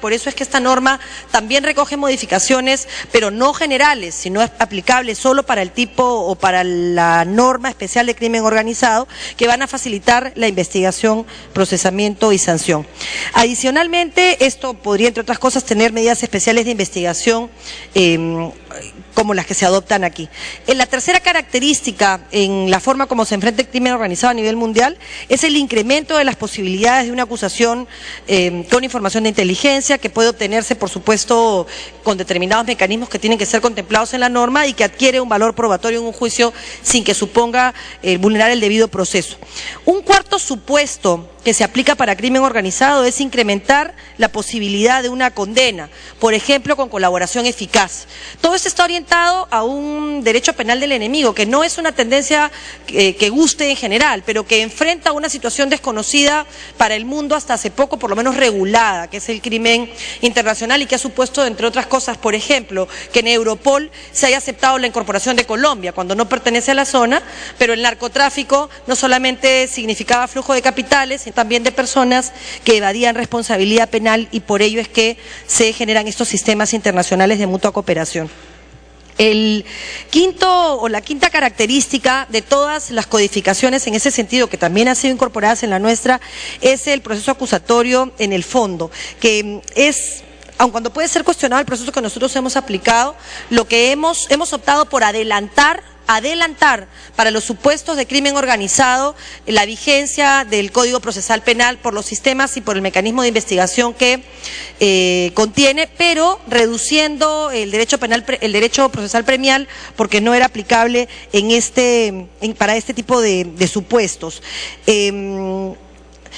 Por eso es que esta norma también recoge modificaciones, pero no generales, sino aplicables solo para el tipo o para la norma especial de crimen organizado, que van a facilitar la investigación, procesamiento y sanción. Adicionalmente, esto podría, entre otras cosas, tener medidas especiales de investigación, como las que se adoptan aquí. La tercera característica en la forma como se enfrenta el crimen organizado a nivel mundial es el incremento de las posibilidades de una acusación con información de inteligencia, que puede obtenerse, por supuesto, con determinados mecanismos que tienen que ser contemplados en la norma y que adquiere un valor probatorio en un juicio sin que suponga vulnerar el debido proceso. Un cuarto supuesto que se aplica para crimen organizado es incrementar la posibilidad de una condena, por ejemplo, con colaboración eficaz. Todo esto está orientado a un derecho penal del enemigo, que no es una tendencia que guste en general, pero que enfrenta una situación desconocida para el mundo hasta hace poco, por lo menos regulada, que es el crimen internacional, y que ha supuesto, entre otras cosas, por ejemplo, que en Europol se haya aceptado la incorporación de Colombia, cuando no pertenece a la zona, pero el narcotráfico no solamente significaba flujo de capitales, sino también de personas que evadían responsabilidad penal, y por ello es que se generan estos sistemas internacionales de mutua cooperación. El quinto o la quinta característica de todas las codificaciones en ese sentido, que también han sido incorporadas en la nuestra, es el proceso acusatorio en el fondo, que es, aun cuando puede ser cuestionado el proceso que nosotros hemos aplicado, lo que hemos optado por adelantar para los supuestos de crimen organizado la vigencia del Código Procesal Penal por los sistemas y por el mecanismo de investigación que contiene, pero reduciendo el derecho procesal premial, porque no era aplicable para este tipo de supuestos.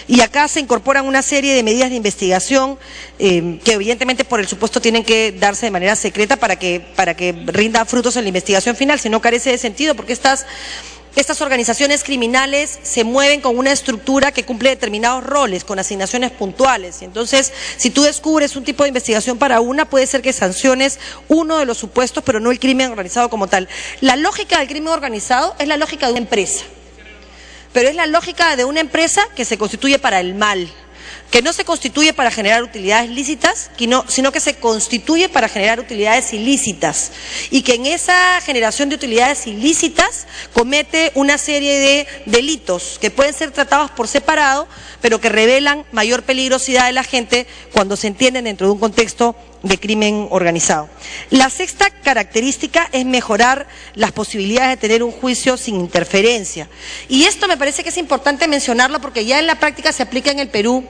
Y acá se incorporan una serie de medidas de investigación que evidentemente por el supuesto tienen que darse de manera secreta para que rindan frutos en la investigación final, si no carece de sentido, porque estas organizaciones criminales se mueven con una estructura que cumple determinados roles, con asignaciones puntuales. Entonces, si tú descubres un tipo de investigación para una, puede ser que sanciones uno de los supuestos, pero no el crimen organizado como tal. La lógica del crimen organizado es la lógica de una empresa. Pero es la lógica de una empresa que se constituye para el mal, que no se constituye para generar utilidades lícitas, sino que se constituye para generar utilidades ilícitas, y que en esa generación de utilidades ilícitas comete una serie de delitos que pueden ser tratados por separado, pero que revelan mayor peligrosidad de la gente cuando se entienden dentro de un contexto de crimen organizado. La sexta característica es mejorar las posibilidades de tener un juicio sin interferencia. Y esto me parece que es importante mencionarlo porque ya en la práctica se aplica en el Perú,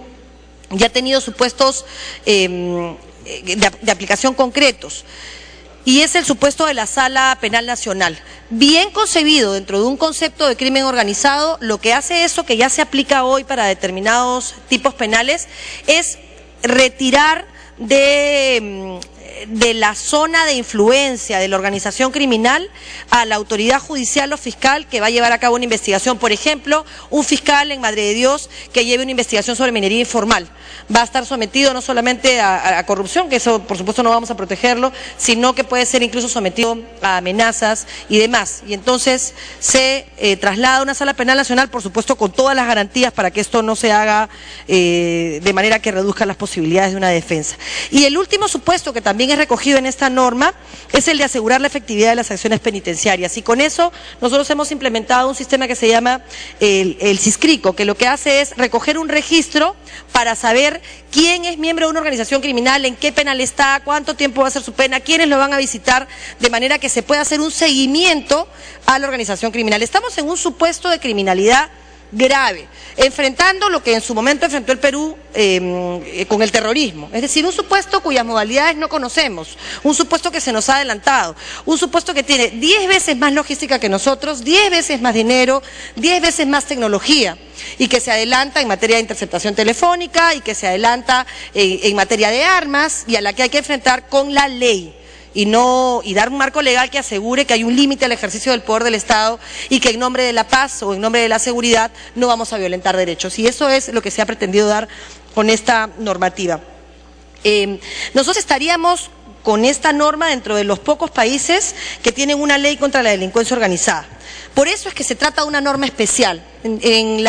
ya ha tenido supuestos de aplicación concretos. Y es el supuesto de la Sala Penal Nacional. Bien concebido dentro de un concepto de crimen organizado, lo que hace eso, que ya se aplica hoy para determinados tipos penales, es retirar de la zona de influencia de la organización criminal a la autoridad judicial o fiscal que va a llevar a cabo una investigación. Por ejemplo, un fiscal en Madre de Dios que lleve una investigación sobre minería informal va a estar sometido no solamente a corrupción, que eso por supuesto no vamos a protegerlo, sino que puede ser incluso sometido a amenazas y demás. Y entonces se traslada a una Sala Penal Nacional, por supuesto con todas las garantías para que esto no se haga de manera que reduzca las posibilidades de una defensa. Y el último supuesto, que también es recogido en esta norma, es el de asegurar la efectividad de las acciones penitenciarias. Y con eso nosotros hemos implementado un sistema que se llama el CISCRICO, que lo que hace es recoger un registro para saber quién es miembro de una organización criminal, en qué penal está, cuánto tiempo va a ser su pena, quiénes lo van a visitar, de manera que se pueda hacer un seguimiento a la organización criminal. Estamos en un supuesto de criminalidad grave, enfrentando lo que en su momento enfrentó el Perú con el terrorismo, es decir, un supuesto cuyas modalidades no conocemos, un supuesto que se nos ha adelantado, un supuesto que tiene 10 veces más logística que nosotros, 10 veces más dinero, 10 veces más tecnología, y que se adelanta en materia de interceptación telefónica y que se adelanta en materia de armas, y a la que hay que enfrentar con la ley. Y dar un marco legal que asegure que hay un límite al ejercicio del poder del Estado y que en nombre de la paz o en nombre de la seguridad no vamos a violentar derechos. Y eso es lo que se ha pretendido dar con esta normativa. Nosotros estaríamos con esta norma dentro de los pocos países que tienen una ley contra la delincuencia organizada. Por eso es que se trata de una norma especial. El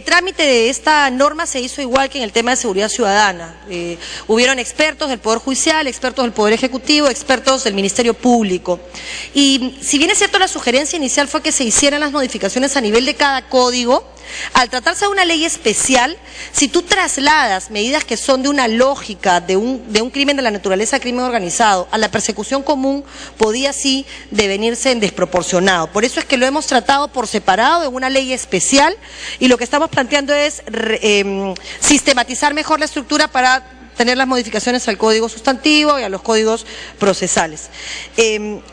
trámite de esta norma se hizo igual que en el tema de seguridad ciudadana. Hubieron expertos del Poder Judicial, expertos del Poder Ejecutivo, expertos del Ministerio Público. Y si bien es cierto, la sugerencia inicial fue que se hicieran las modificaciones a nivel de cada código, al tratarse de una ley especial, si tú trasladas medidas que son de una lógica de un crimen de la naturaleza de crimen organizado a la persecución común, podía así devenirse en desproporcionado. Por eso es que lo hemos tratado por separado en una ley especial, y lo que estamos planteando es sistematizar mejor la estructura para tener las modificaciones al código sustantivo y a los códigos procesales.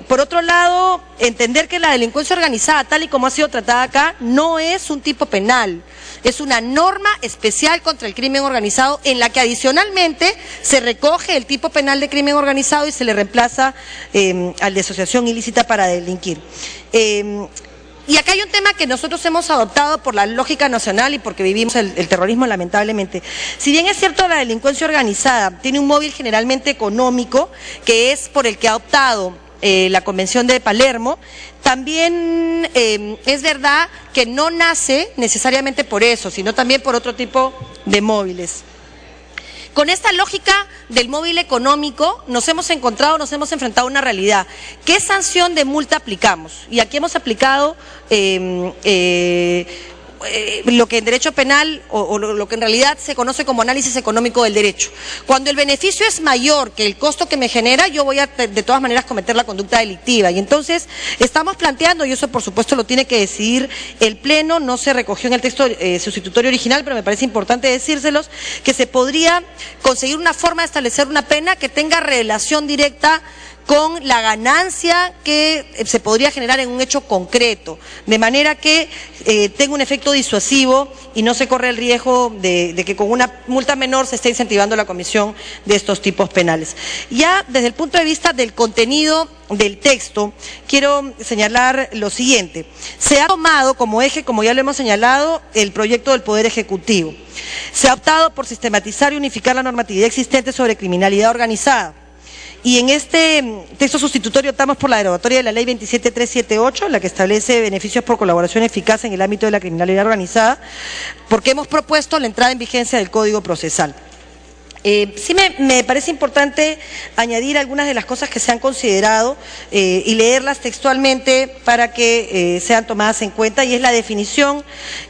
Por otro lado, entender que la delincuencia organizada, tal y como ha sido tratada acá, no es un tipo penal, es una norma especial contra el crimen organizado, en la que adicionalmente se recoge el tipo penal de crimen organizado y se le reemplaza al de asociación ilícita para delinquir. Y acá hay un tema que nosotros hemos adoptado por la lógica nacional y porque vivimos el terrorismo, lamentablemente. Si bien es cierto, la delincuencia organizada tiene un móvil generalmente económico, que es por el que ha optado la Convención de Palermo, también es verdad que no nace necesariamente por eso, sino también por otro tipo de móviles. Con esta lógica del móvil económico nos hemos enfrentado a una realidad. ¿Qué sanción de multa aplicamos? Y aquí hemos aplicado lo que en derecho penal o lo que en realidad se conoce como análisis económico del derecho. Cuando el beneficio es mayor que el costo que me genera, yo voy a de todas maneras cometer la conducta delictiva. Y entonces estamos planteando, y eso por supuesto lo tiene que decidir el Pleno, no se recogió en el texto sustitutorio original, pero me parece importante decírselos, que se podría conseguir una forma de establecer una pena que tenga relación directa con la ganancia que se podría generar en un hecho concreto, de manera que tenga un efecto disuasivo y no se corre el riesgo de que con una multa menor se esté incentivando la comisión de estos tipos penales. Ya desde el punto de vista del contenido del texto, quiero señalar lo siguiente. Se ha tomado como eje, como ya lo hemos señalado, el proyecto del Poder Ejecutivo. Se ha optado por sistematizar y unificar la normatividad existente sobre criminalidad organizada. Y en este texto sustitutorio optamos por la derogatoria de la Ley 27378, la que establece beneficios por colaboración eficaz en el ámbito de la criminalidad organizada, porque hemos propuesto la entrada en vigencia del Código Procesal. Sí me parece importante añadir algunas de las cosas que se han considerado y leerlas textualmente para que sean tomadas en cuenta, y es la definición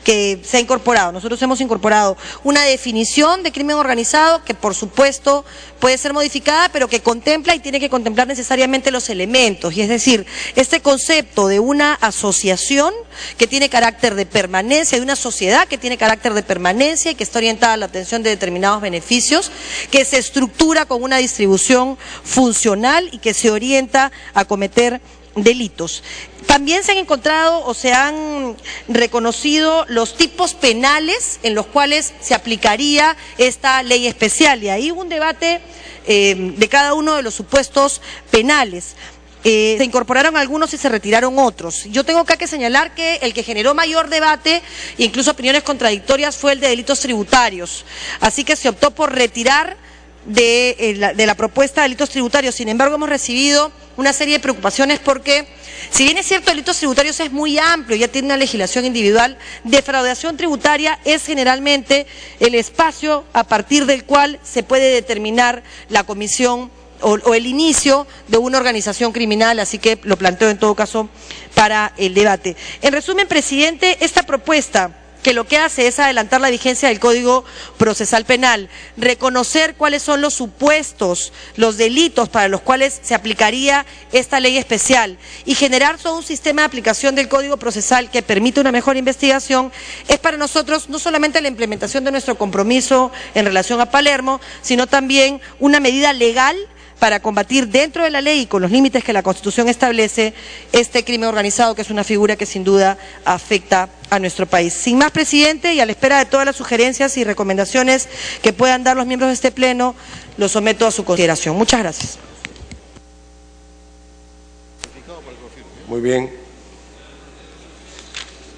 que se ha incorporado. Nosotros hemos incorporado una definición de crimen organizado que por supuesto puede ser modificada, pero que contempla y tiene que contemplar necesariamente los elementos, y es decir, este concepto de una asociación que tiene carácter de permanencia, de una sociedad que tiene carácter de permanencia y que está orientada a la obtención de determinados beneficios, que se estructura con una distribución funcional y que se orienta a cometer delitos. También se han encontrado o se han reconocido los tipos penales en los cuales se aplicaría esta ley especial, y ahí hubo un debate de cada uno de los supuestos penales. Se incorporaron algunos y se retiraron otros. Yo tengo acá que señalar que el que generó mayor debate, incluso opiniones contradictorias, fue el de delitos tributarios. Así que se optó por retirar de la propuesta de delitos tributarios. Sin embargo, hemos recibido una serie de preocupaciones porque, si bien es cierto, delitos tributarios es muy amplio, ya tiene una legislación individual, defraudación tributaria es generalmente el espacio a partir del cual se puede determinar la comisión o el inicio de una organización criminal, así que lo planteo en todo caso para el debate. En resumen, presidente, esta propuesta que lo que hace es adelantar la vigencia del Código Procesal Penal, reconocer cuáles son los supuestos, los delitos para los cuales se aplicaría esta ley especial y generar todo un sistema de aplicación del Código Procesal que permite una mejor investigación, es para nosotros no solamente la implementación de nuestro compromiso en relación a Palermo, sino también una medida legal para combatir dentro de la ley y con los límites que la Constitución establece este crimen organizado, que es una figura que sin duda afecta a nuestro país. Sin más, presidente, y a la espera de todas las sugerencias y recomendaciones que puedan dar los miembros de este Pleno, lo someto a su consideración. Muchas gracias. Muy bien.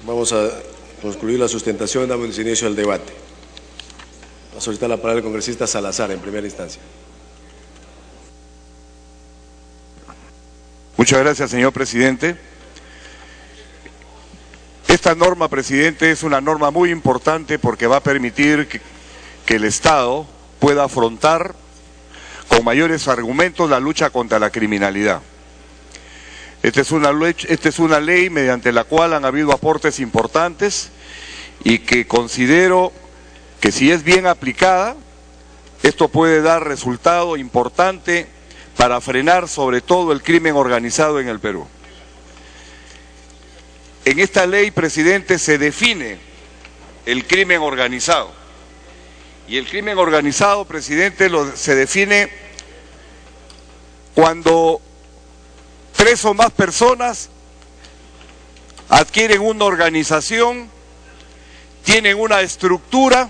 Vamos a concluir la sustentación, damos inicio al debate. Va a solicitar la palabra el congresista Salazar en primera instancia. Muchas gracias, señor presidente. Esta norma, presidente, es una norma muy importante porque va a permitir que el Estado pueda afrontar con mayores argumentos la lucha contra la criminalidad. Esta es una ley mediante la cual han habido aportes importantes y que considero que si es bien aplicada, esto puede dar resultado importante para frenar sobre todo el crimen organizado en el Perú. En esta ley, presidente, se define el crimen organizado. Y el crimen organizado, presidente, se define cuando 3 o más personas adquieren una organización, tienen una estructura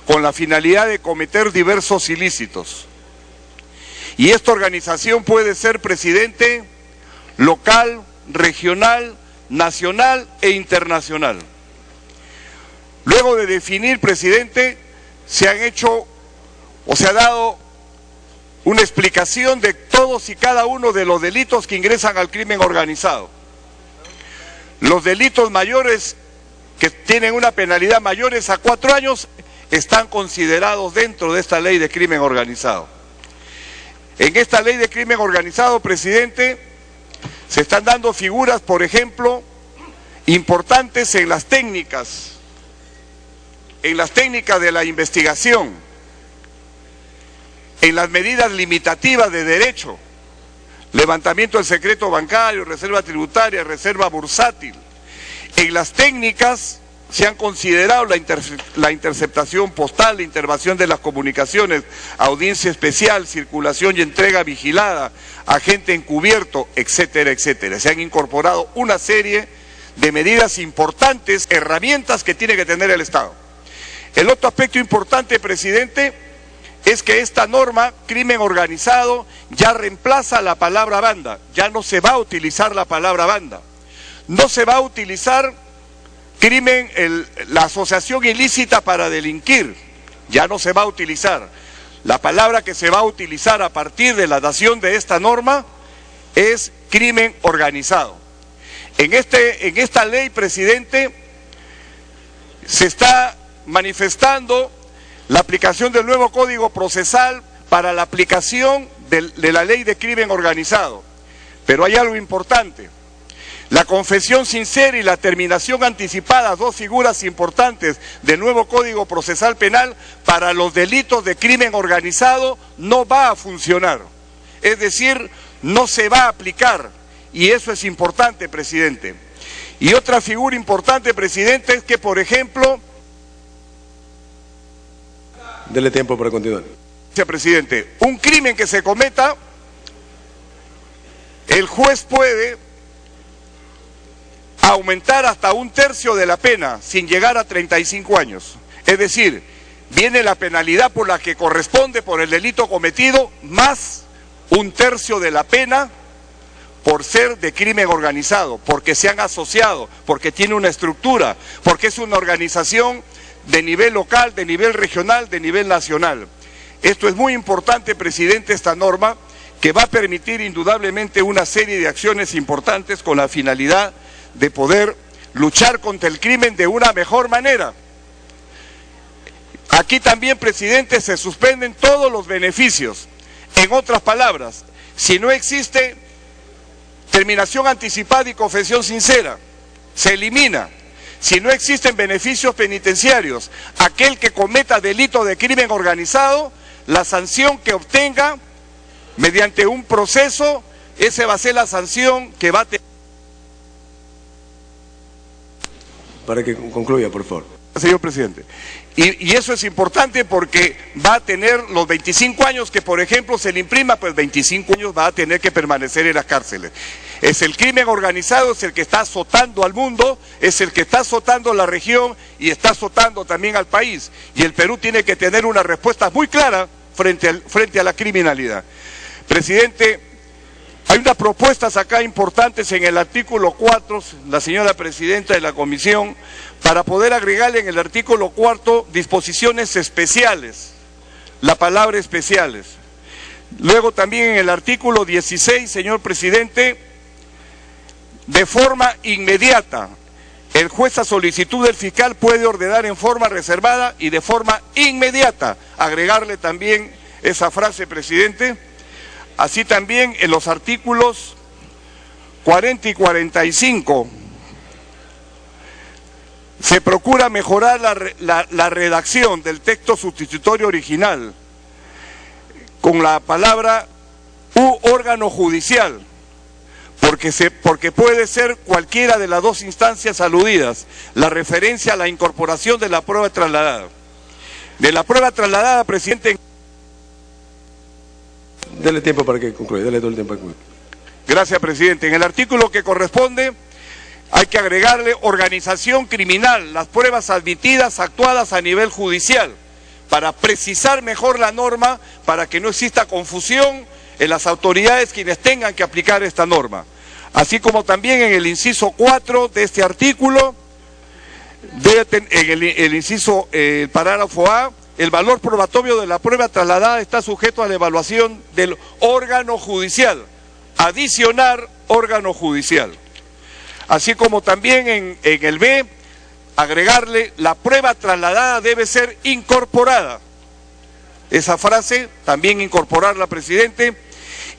con la finalidad de cometer diversos ilícitos. Y esta organización puede ser, presidente, local, regional, nacional e internacional. Luego de definir, presidente, se ha dado una explicación de todos y cada uno de los delitos que ingresan al crimen organizado. Los delitos mayores que tienen una penalidad mayores a 4 años están considerados dentro de esta ley de crimen organizado. En esta ley de crimen organizado, presidente, se están dando figuras, por ejemplo, importantes en las técnicas de la investigación, en las medidas limitativas de derecho, levantamiento del secreto bancario, reserva tributaria, reserva bursátil. En las técnicas se han considerado la interceptación postal, la intervención de las comunicaciones, audiencia especial, circulación y entrega vigilada, agente encubierto, etcétera, etcétera. Se han incorporado una serie de medidas importantes, herramientas que tiene que tener el Estado. El otro aspecto importante, presidente, es que esta norma, crimen organizado, ya reemplaza la palabra banda. Ya no se va a utilizar la palabra banda. No se va a utilizar la asociación ilícita para delinquir. Ya no se va a utilizar. La palabra que se va a utilizar a partir de la dación de esta norma es crimen organizado. En esta ley, presidente, se está manifestando la aplicación del nuevo Código Procesal para la aplicación de la ley de crimen organizado. Pero hay algo importante. La confesión sincera y la terminación anticipada, 2 figuras importantes del nuevo Código Procesal Penal, para los delitos de crimen organizado no va a funcionar. Es decir, no se va a aplicar. Y eso es importante, presidente. Y otra figura importante, presidente, es que, por ejemplo... Dele tiempo para continuar. Señor presidente, un crimen que se cometa, el juez puede aumentar hasta 1/3 de la pena sin llegar a 35 años. Es decir, viene la penalidad por la que corresponde por el delito cometido, más 1/3 de la pena por ser de crimen organizado, porque se han asociado, porque tiene una estructura, porque es una organización de nivel local, de nivel regional, de nivel nacional. Esto es muy importante, presidente, esta norma, que va a permitir indudablemente una serie de acciones importantes con la finalidad de poder luchar contra el crimen de una mejor manera. Aquí también, presidente, se suspenden todos los beneficios. En otras palabras, si no existe terminación anticipada y confesión sincera, se elimina. Si no existen beneficios penitenciarios, aquel que cometa delito de crimen organizado, la sanción que obtenga mediante un proceso, esa va a ser la sanción que va a tener. Para que concluya, por favor. Señor presidente. Y eso es importante porque va a tener los 25 años que, por ejemplo, se le imprima, pues 25 años va a tener que permanecer en las cárceles. Es el crimen organizado, es el que está azotando al mundo, es el que está azotando la región y está azotando también al país. Y el Perú tiene que tener una respuesta muy clara frente a la criminalidad. Presidente, hay unas propuestas acá importantes en el artículo 4, la señora presidenta de la comisión, para poder agregarle en el artículo 4 disposiciones especiales, la palabra especiales. Luego también en el artículo 16, señor presidente, de forma inmediata, el juez a solicitud del fiscal puede ordenar en forma reservada y de forma inmediata. Agregarle también esa frase, presidente. Así también en los artículos 40 y 45 se procura mejorar la redacción del texto sustitutorio original con la palabra u órgano judicial, porque puede ser cualquiera de las dos instancias aludidas, la referencia a la incorporación de la prueba trasladada. De la prueba trasladada, presidente. Dele tiempo para que concluya, dele todo el tiempo para que concluya. Gracias, presidente. En el artículo que corresponde hay que agregarle organización criminal, las pruebas admitidas, actuadas a nivel judicial, para precisar mejor la norma, para que no exista confusión en las autoridades quienes tengan que aplicar esta norma. Así como también en el inciso 4 de este artículo, el parágrafo A, el valor probatorio de la prueba trasladada está sujeto a la evaluación del órgano judicial. Adicionar órgano judicial. Así como también en el B, agregarle la prueba trasladada debe ser incorporada. Esa frase también incorporarla, presidente.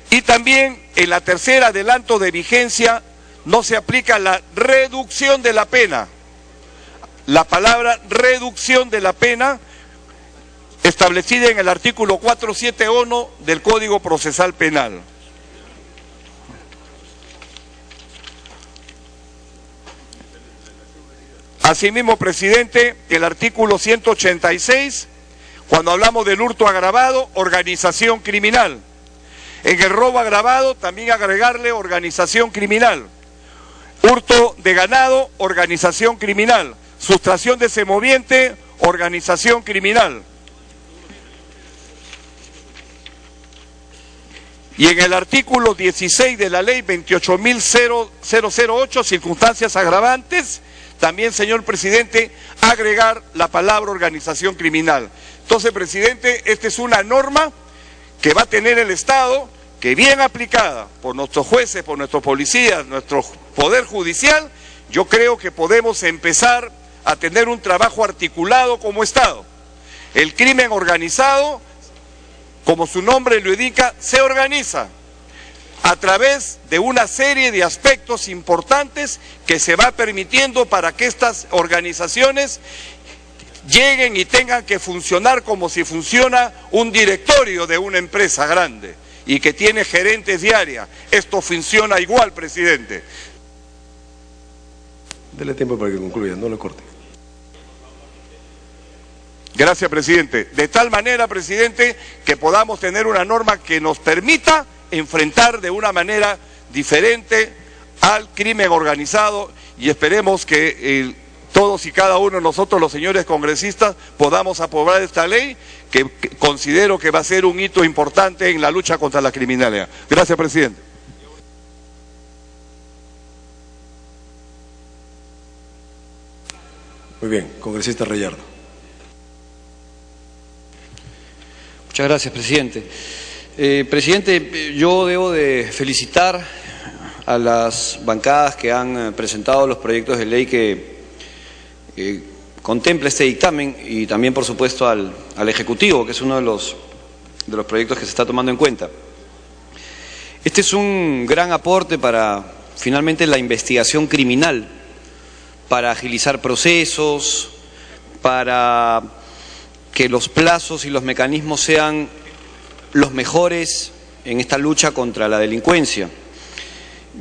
Y también en la tercera, adelanto de vigencia, no se aplica la reducción de la pena. La palabra reducción de la pena establecida en el artículo 471 del Código Procesal Penal. Asimismo, presidente, el artículo 186, cuando hablamos del hurto agravado, organización criminal. En el robo agravado también agregarle organización criminal. Hurto de ganado, organización criminal. Sustracción de semoviente, organización criminal. Y en el artículo 16 de la ley 28.008, circunstancias agravantes, también, señor presidente, agregar la palabra organización criminal. Entonces, presidente, esta es una norma que va a tener el Estado, que bien aplicada por nuestros jueces, por nuestros policías, nuestro poder judicial, yo creo que podemos empezar a tener un trabajo articulado como Estado. El crimen organizado, como su nombre lo indica, se organiza a través de una serie de aspectos importantes que se va permitiendo para que estas organizaciones lleguen y tengan que funcionar como si funciona un directorio de una empresa grande y que tiene gerentes de área. Esto funciona igual, presidente. Dele tiempo para que concluya, no lo corte. Gracias, presidente. De tal manera, presidente, que podamos tener una norma que nos permita enfrentar de una manera diferente al crimen organizado y esperemos que todos y cada uno de nosotros, los señores congresistas, podamos aprobar esta ley que considero que va a ser un hito importante en la lucha contra la criminalidad. Gracias, presidente. Muy bien, congresista Reyardo. Muchas gracias, presidente. Presidente, yo debo de felicitar a las bancadas que han presentado los proyectos de ley que contempla este dictamen y también, por supuesto, al Ejecutivo, que es uno de los proyectos que se está tomando en cuenta. Este es un gran aporte para, finalmente, la investigación criminal, para agilizar procesos, para que los plazos y los mecanismos sean los mejores en esta lucha contra la delincuencia.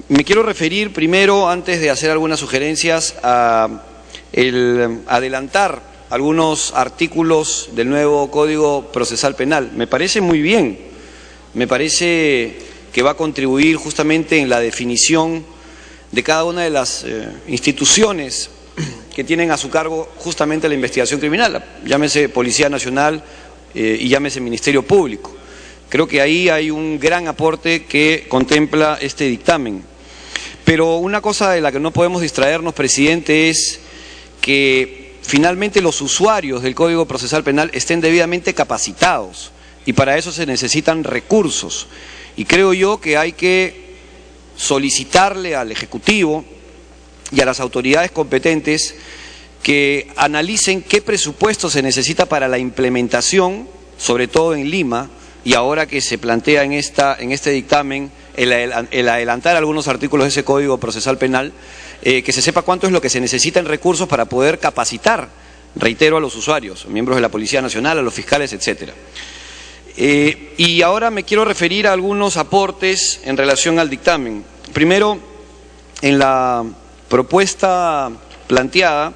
Me quiero referir primero, antes de hacer algunas sugerencias, a el adelantar algunos artículos del nuevo Código Procesal Penal. Me parece muy bien, me parece que va a contribuir justamente en la definición de cada una de las instituciones que tienen a su cargo justamente la investigación criminal, llámese Policía Nacional y llámese Ministerio Público. Creo que ahí hay un gran aporte que contempla este dictamen. Pero una cosa de la que no podemos distraernos, presidente, es que finalmente los usuarios del Código Procesal Penal estén debidamente capacitados, y para eso se necesitan recursos. Y creo yo que hay que solicitarle al Ejecutivo y a las autoridades competentes que analicen qué presupuesto se necesita para la implementación, sobre todo en Lima, y ahora que se plantea en este dictamen el adelantar algunos artículos de ese Código Procesal Penal, que se sepa cuánto es lo que se necesita en recursos para poder capacitar, reitero, a los usuarios, miembros de la Policía Nacional, a los fiscales, etcétera. Y ahora me quiero referir a algunos aportes en relación al dictamen. Primero, en la propuesta planteada,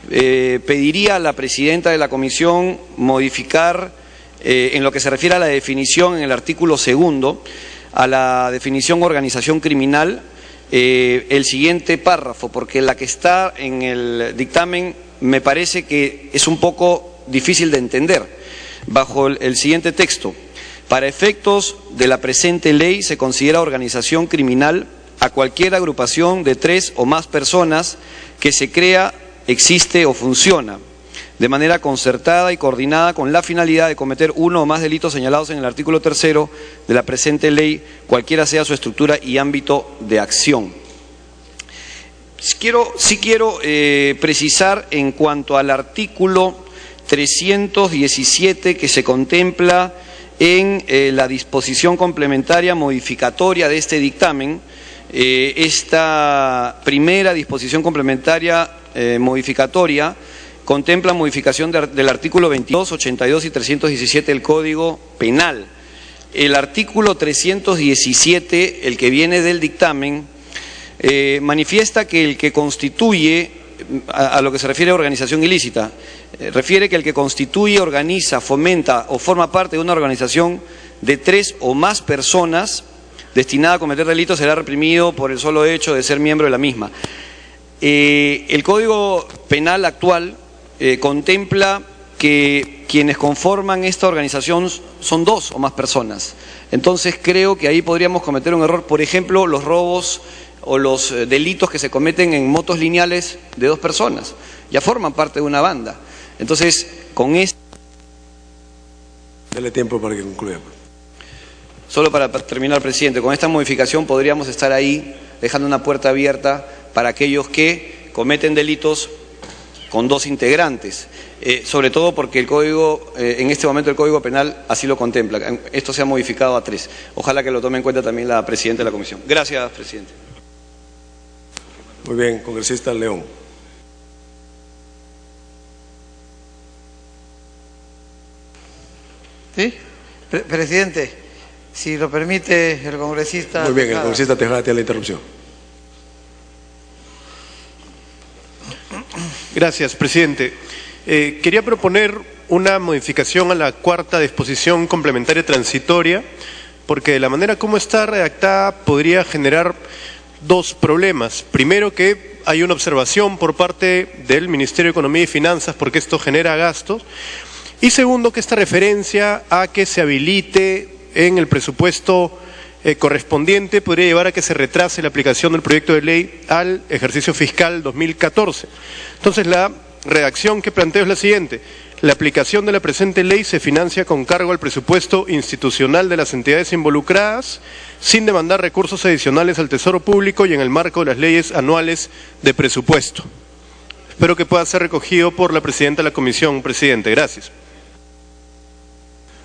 pediría a la presidenta de la comisión modificar, en lo que se refiere a la definición en el artículo 2, a la definición organización criminal, el siguiente párrafo, porque la que está en el dictamen me parece que es un poco difícil de entender. Bajo el siguiente texto: para efectos de la presente ley se considera organización criminal a cualquier agrupación de 3 o más personas que se crea, existe o funciona de manera concertada y coordinada con la finalidad de cometer uno o más delitos señalados en el artículo 3 de la presente ley, cualquiera sea su estructura y ámbito de acción. Sí quiero precisar en cuanto al artículo 317 que se contempla en la disposición complementaria modificatoria de este dictamen. Esta primera disposición complementaria modificatoria contempla modificación del artículo 22, 82 y 317 del Código Penal. El artículo 317, el que viene del dictamen, manifiesta que el que constituye, a lo que se refiere a organización ilícita, refiere que el que constituye, organiza, fomenta o forma parte de una organización de 3 o más personas destinada a cometer delitos será reprimido por el solo hecho de ser miembro de la misma. El Código Penal actual contempla que quienes conforman esta organización son 2 o más personas. Entonces creo que ahí podríamos cometer un error. Por ejemplo, los robos o los delitos que se cometen en motos lineales de 2 personas ya forman parte de una banda. Entonces, con esto... Dale tiempo para que concluya. Solo para terminar, presidente, con esta modificación podríamos estar ahí dejando una puerta abierta para aquellos que cometen delitos con 2 integrantes, sobre todo porque el Código, en este momento el Código Penal así lo contempla. Esto se ha modificado a 3. Ojalá que lo tome en cuenta también la presidenta de la comisión. Gracias, presidente. Muy bien, congresista León. ¿Sí? Presidente, si lo permite el congresista... Muy bien, el congresista Tejada tiene la interrupción. Gracias, presidente. Quería proponer una modificación a la 4ª disposición complementaria transitoria, porque de la manera como está redactada podría generar 2 problemas. Primero, que hay una observación por parte del Ministerio de Economía y Finanzas porque esto genera gastos. Y segundo, que esta referencia a que se habilite en el presupuesto correspondiente podría llevar a que se retrase la aplicación del proyecto de ley al ejercicio fiscal 2014. Entonces, la redacción que planteo es la siguiente: la aplicación de la presente ley se financia con cargo al presupuesto institucional de las entidades involucradas, sin demandar recursos adicionales al Tesoro Público y en el marco de las leyes anuales de presupuesto. Espero que pueda ser recogido por la presidenta de la comisión, presidente. Gracias.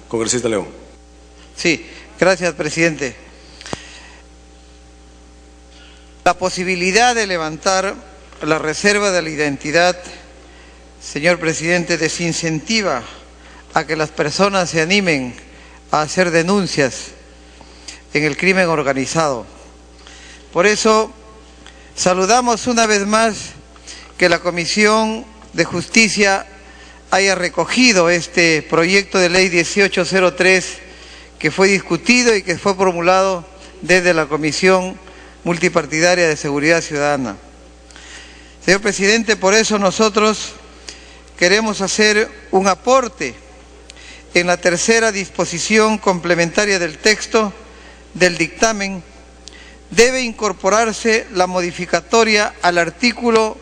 Congresista León. Sí, gracias, presidente. La posibilidad de levantar la reserva de la identidad, señor presidente, desincentiva a que las personas se animen a hacer denuncias en el crimen organizado. Por eso, saludamos una vez más que la Comisión de Justicia haya recogido este proyecto de ley 1803 que fue discutido y que fue promulgado desde la Comisión Multipartidaria de Seguridad Ciudadana. Señor presidente, por eso nosotros queremos hacer un aporte en la 3ª disposición complementaria del texto del dictamen. Debe incorporarse la modificatoria al artículo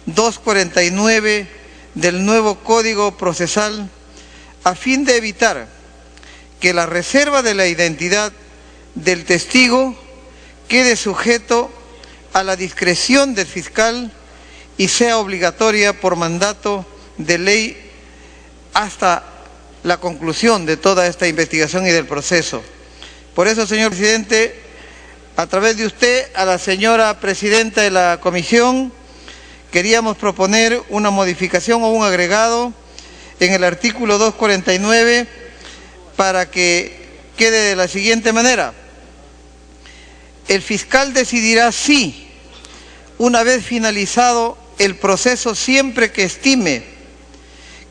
249 del nuevo Código Procesal a fin de evitar que la reserva de la identidad del testigo quede sujeto a la discreción del fiscal y sea obligatoria por mandato de ley hasta la conclusión de toda esta investigación y del proceso. Por eso, señor presidente, a través de usted, a la señora presidenta de la comisión, queríamos proponer una modificación o un agregado en el artículo 249 para que quede de la siguiente manera. El fiscal decidirá si, una vez finalizado el proceso, siempre que estime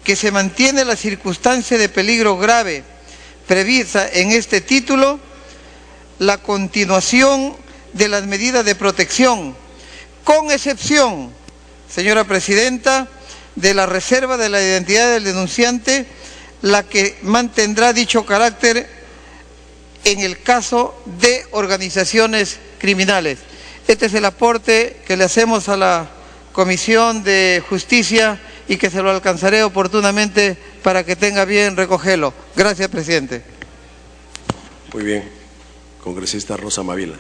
que se mantiene la circunstancia de peligro grave prevista en este título, la continuación de las medidas de protección, con excepción, señora presidenta, de la reserva de la identidad del denunciante, la que mantendrá dicho carácter en el caso de organizaciones criminales. Este es el aporte que le hacemos a la Comisión de Justicia y que se lo alcanzaré oportunamente para que tenga bien recogerlo. Gracias, presidente. Muy bien. Congresista Rosa Mavila.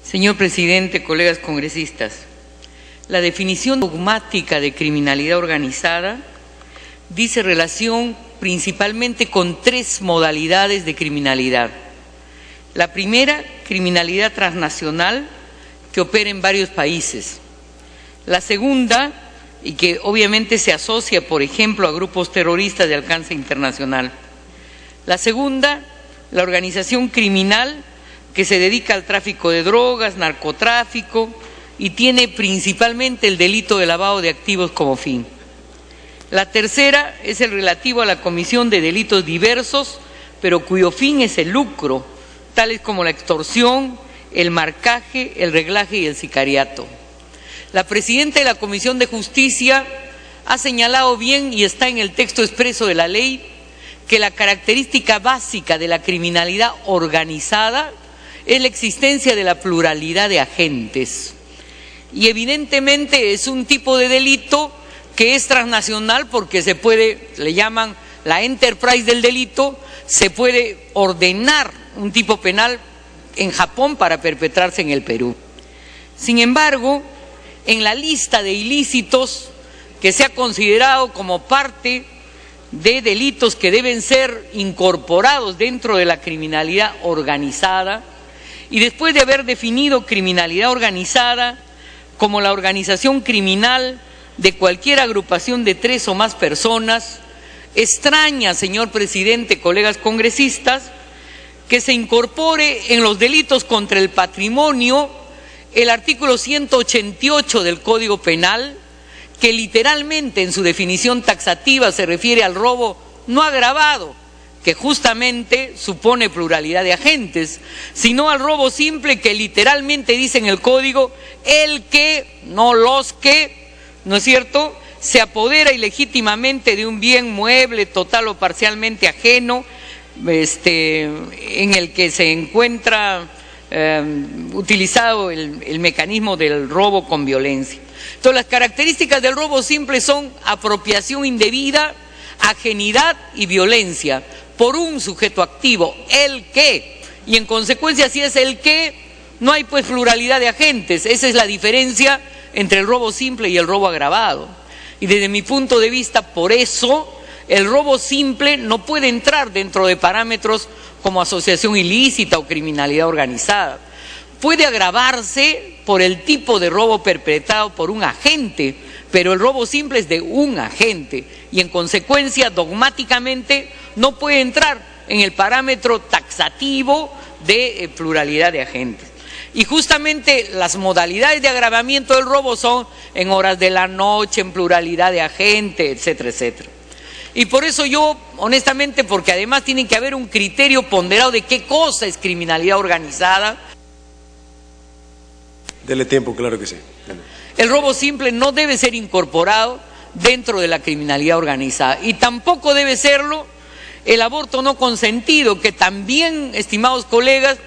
Señor presidente, colegas congresistas, la definición dogmática de criminalidad organizada dice relación principalmente con tres modalidades de criminalidad. La primera, criminalidad transnacional, que opera en varios países. La segunda, y que obviamente se asocia, por ejemplo, a grupos terroristas de alcance internacional. La segunda, la organización criminal que se dedica al tráfico de drogas, narcotráfico, y tiene principalmente el delito de lavado de activos como fin. La tercera es el relativo a la comisión de delitos diversos, pero cuyo fin es el lucro, tales como la extorsión, el marcaje, el reglaje y el sicariato. La presidenta de la Comisión de Justicia ha señalado bien, y está en el texto expreso de la ley, que la característica básica de la criminalidad organizada es la existencia de la pluralidad de agentes. Y evidentemente es un tipo de delito que es transnacional porque se puede, le llaman la enterprise del delito, se puede ordenar un tipo penal en Japón para perpetrarse en el Perú. Sin embargo, en la lista de ilícitos que se ha considerado como parte de delitos que deben ser incorporados dentro de la criminalidad organizada, y después de haber definido criminalidad organizada como la organización criminal de cualquier agrupación de 3 o más personas, extraña, señor presidente, colegas congresistas, que se incorpore en los delitos contra el patrimonio el artículo 188 del Código Penal, que literalmente en su definición taxativa se refiere al robo no agravado, que justamente supone pluralidad de agentes, sino al robo simple, que literalmente dice en el Código, el que, no los que, ¿no es cierto?, se apodera ilegítimamente de un bien mueble, total o parcialmente ajeno, en el que se encuentra utilizado el mecanismo del robo con violencia. Entonces, las características del robo simple son apropiación indebida, ajenidad y violencia por un sujeto activo, el que, y en consecuencia, si es el que, no hay pues pluralidad de agentes. Esa es la diferencia entre el robo simple y el robo agravado. Y desde mi punto de vista, por eso, el robo simple no puede entrar dentro de parámetros como asociación ilícita o criminalidad organizada. Puede agravarse por el tipo de robo perpetrado por un agente, pero el robo simple es de un agente y en consecuencia dogmáticamente no puede entrar en el parámetro taxativo de pluralidad de agentes. Y justamente las modalidades de agravamiento del robo son en horas de la noche, en pluralidad de agentes, etcétera, etcétera. Y por eso yo, honestamente, porque además tiene que haber un criterio ponderado de qué cosa es criminalidad organizada. Dele tiempo, claro que sí. El robo simple no debe ser incorporado dentro de la criminalidad organizada y tampoco debe serlo el aborto no consentido, que también, estimados colegas,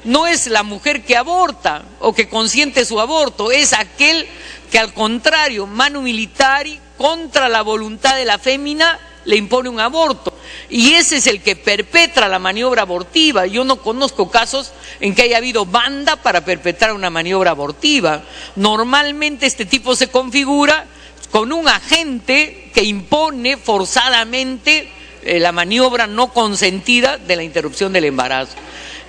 no es la mujer que aborta o que consiente su aborto, es aquel que al contrario, manu militari, contra la voluntad de la fémina, le impone un aborto. Y ese es el que perpetra la maniobra abortiva. Yo no conozco casos en que haya habido banda para perpetrar una maniobra abortiva. Normalmente este tipo se configura con un agente que impone forzadamente la maniobra no consentida de la interrupción del embarazo.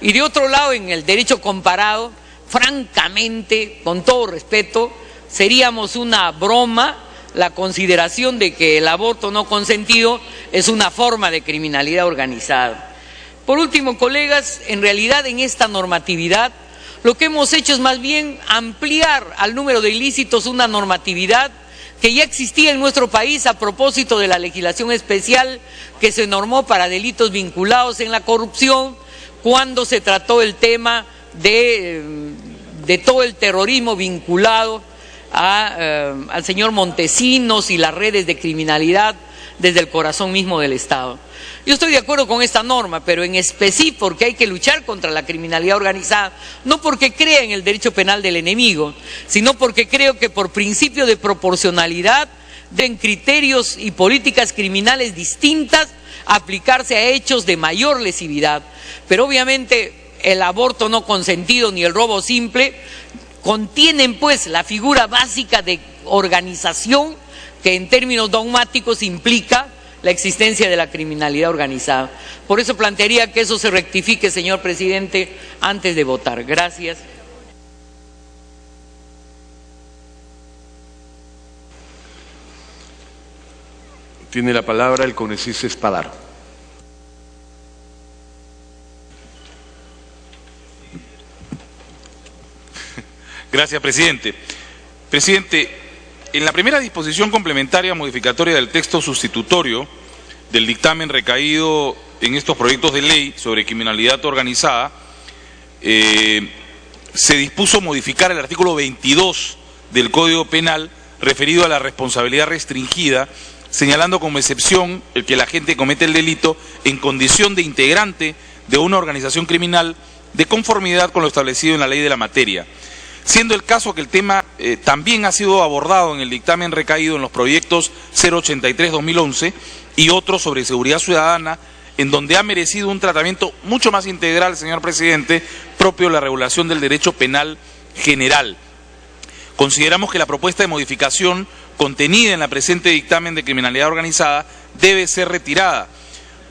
Y de otro lado, en el derecho comparado, francamente, con todo respeto, seríamos una broma la consideración de que el aborto no consentido es una forma de criminalidad organizada. Por último, colegas, en realidad en esta normatividad lo que hemos hecho es más bien ampliar al número de ilícitos una normatividad que ya existía en nuestro país a propósito de la legislación especial que se normó para delitos vinculados en la corrupción cuando se trató el tema de todo el terrorismo vinculado al señor Montesinos y las redes de criminalidad desde el corazón mismo del Estado. Yo estoy de acuerdo con esta norma, pero en específico porque hay que luchar contra la criminalidad organizada, no porque crea en el derecho penal del enemigo, sino porque creo que por principio de proporcionalidad deben criterios y políticas criminales distintas aplicarse a hechos de mayor lesividad. Pero obviamente el aborto no consentido ni el robo simple contienen pues la figura básica de organización que en términos dogmáticos implica la existencia de la criminalidad organizada. Por eso plantearía que eso se rectifique, señor presidente, antes de votar. Gracias. Tiene la palabra el congresista Espadaro. Gracias, presidente. Presidente, en la primera disposición complementaria modificatoria del texto sustitutorio del dictamen recaído en estos proyectos de ley sobre criminalidad organizada, se dispuso modificar el artículo 22 del Código Penal referido a la responsabilidad restringida, señalando como excepción el que la gente comete el delito en condición de integrante de una organización criminal de conformidad con lo establecido en la ley de la materia. Siendo el caso que el tema también ha sido abordado en el dictamen recaído en los proyectos 083-2011 y otros sobre seguridad ciudadana, en donde ha merecido un tratamiento mucho más integral, señor presidente, propio de la regulación del derecho penal general. Consideramos que la propuesta de modificación contenida en la presente dictamen de criminalidad organizada debe ser retirada,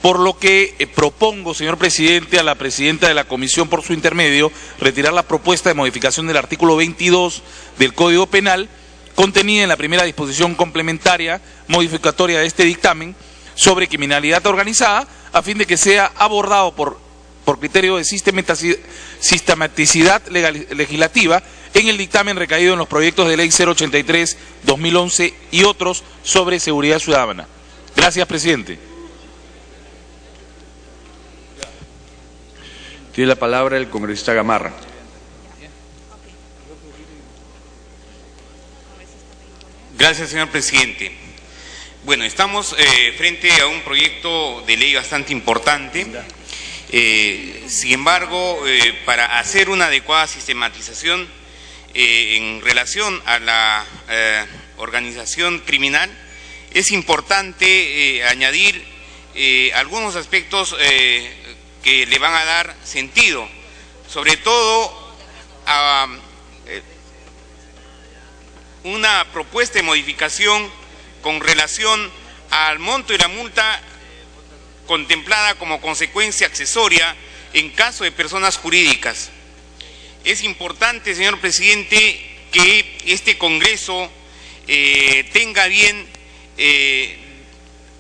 por lo que propongo, señor presidente, a la presidenta de la comisión por su intermedio, retirar la propuesta de modificación del artículo 22 del Código Penal, contenida en la primera disposición complementaria modificatoria de este dictamen sobre criminalidad organizada, a fin de que sea abordado por criterio de sistematicidad legislativa en el dictamen recaído en los proyectos de ley 083-2011 y otros sobre seguridad ciudadana. Gracias, presidente. Tiene la palabra el congresista Gamarra. Gracias, señor presidente. Bueno, estamos frente a un proyecto de ley bastante importante. Sin embargo, para hacer una adecuada sistematización en relación a la organización criminal, es importante añadir algunos aspectos que le van a dar sentido, sobre todo a una propuesta de modificación con relación al monto y la multa contemplada como consecuencia accesoria en caso de personas jurídicas. Es importante, señor presidente, que este Congreso tenga bien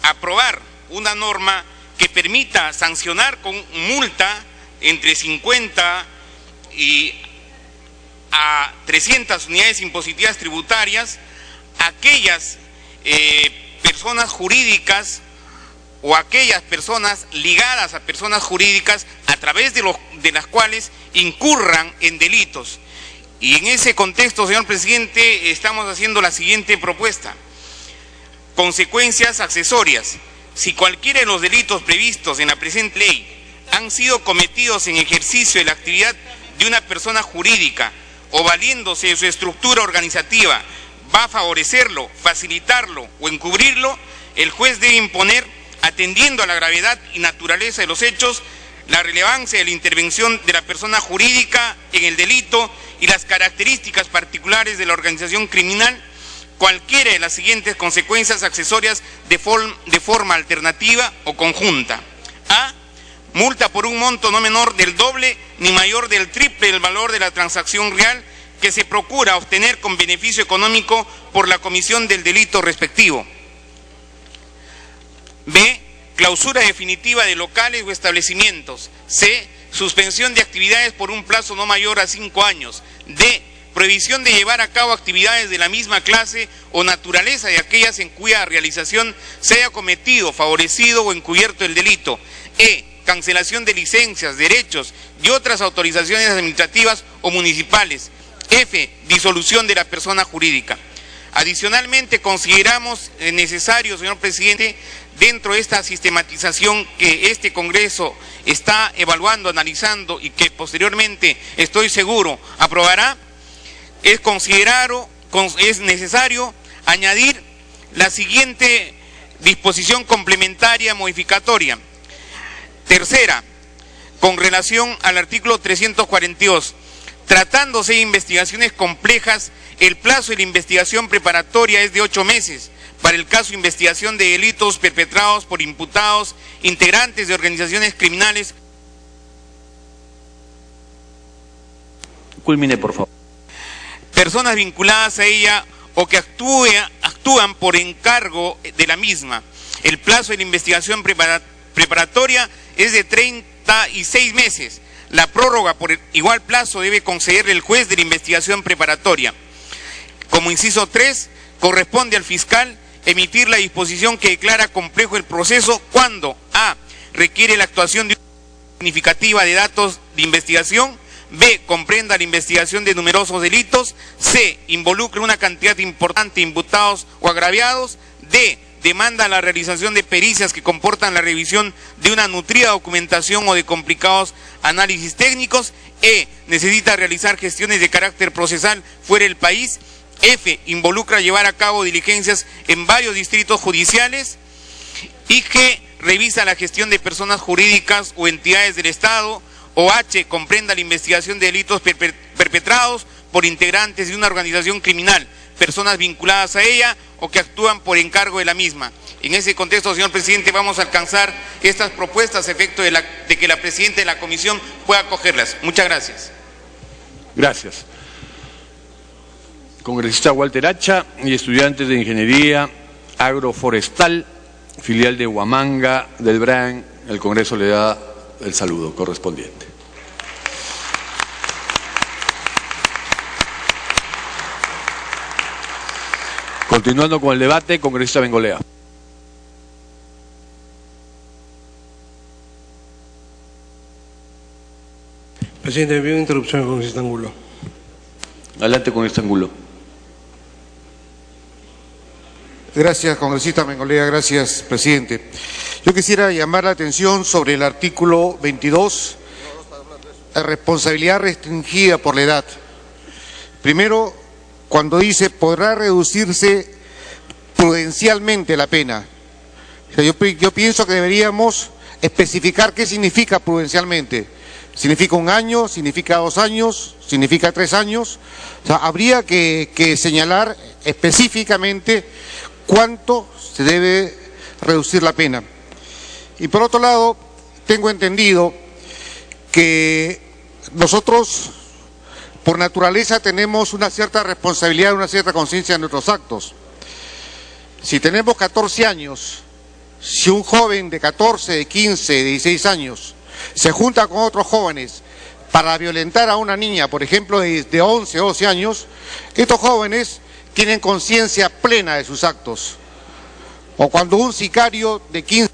aprobar una norma que permita sancionar con multa entre 50 y a 300 unidades impositivas tributarias aquellas personas jurídicas o aquellas personas ligadas a personas jurídicas a través de las cuales incurran en delitos. Y en ese contexto, señor presidente, estamos haciendo la siguiente propuesta. Consecuencias accesorias. Si cualquiera de los delitos previstos en la presente ley han sido cometidos en ejercicio de la actividad de una persona jurídica o valiéndose de su estructura organizativa, va a favorecerlo, facilitarlo o encubrirlo, el juez debe imponer, atendiendo a la gravedad y naturaleza de los hechos, la relevancia de la intervención de la persona jurídica en el delito y las características particulares de la organización criminal, cualquiera de las siguientes consecuencias accesorias de forma alternativa o conjunta. A. Multa por un monto no menor del doble ni mayor del triple del valor de la transacción real que se procura obtener con beneficio económico por la comisión del delito respectivo. B. Clausura definitiva de locales o establecimientos. C. Suspensión de actividades por un plazo no mayor a 5 años. D. Prohibición de llevar a cabo actividades de la misma clase o naturaleza de aquellas en cuya realización se haya cometido, favorecido o encubierto el delito. E. Cancelación de licencias, derechos y otras autorizaciones administrativas o municipales. F. Disolución de la persona jurídica. Adicionalmente, consideramos necesario, señor presidente, dentro de esta sistematización que este Congreso está evaluando, analizando y que posteriormente, estoy seguro, aprobará, es necesario añadir la siguiente disposición complementaria modificatoria. Tercera, con relación al artículo 342, tratándose de investigaciones complejas, el plazo de la investigación preparatoria es de 8 meses para el caso de investigación de delitos perpetrados por imputados, integrantes de organizaciones criminales. Culmine, por favor. Personas vinculadas a ella o que actúan por encargo de la misma. El plazo de la investigación preparatoria es de 36 meses. La prórroga por igual plazo debe concederle el juez de la investigación preparatoria. Como inciso 3, corresponde al fiscal emitir la disposición que declara complejo el proceso cuando A. requiere la actuación de una significativa de datos de investigación, B. comprenda la investigación de numerosos delitos, C. involucre una cantidad importante de imputados o agraviados, D. demanda la realización de pericias que comportan la revisión de una nutrida documentación o de complicados análisis técnicos, E. necesita realizar gestiones de carácter procesal fuera del país, F. involucra llevar a cabo diligencias en varios distritos judiciales, y G. revisa la gestión de personas jurídicas o entidades del Estado, o H. comprenda la investigación de delitos perpetrados por integrantes de una organización criminal, personas vinculadas a ella o que actúan por encargo de la misma. En ese contexto, señor presidente, vamos a alcanzar estas propuestas a efecto de que la presidenta de la comisión pueda acogerlas. Muchas gracias. Gracias. Congresista Walter Hacha y estudiantes de Ingeniería Agroforestal, filial de Huamanga del BRAN, el Congreso le da el saludo correspondiente. Continuando con el debate, congresista Bengolea. Presidente, me pido una interrupción con congresista Angulo. Adelante, congresista Angulo. Gracias, congresista Bengolea. Gracias, presidente. Yo quisiera llamar la atención sobre el artículo 22, la responsabilidad restringida por la edad. Primero, cuando dice podrá reducirse prudencialmente la pena. O sea, yo pienso que deberíamos especificar qué significa prudencialmente. ¿Significa 1 año? ¿Significa 2 años? ¿Significa 3 años? O sea, habría que señalar específicamente cuánto se debe reducir la pena. Y por otro lado, tengo entendido que nosotros por naturaleza tenemos una cierta responsabilidad, una cierta conciencia de nuestros actos. Si tenemos 14 años, si un joven de 14, de 15, de 16 años se junta con otros jóvenes para violentar a una niña, por ejemplo, de 11 o 12 años, estos jóvenes tienen conciencia plena de sus actos. O cuando un sicario de 15...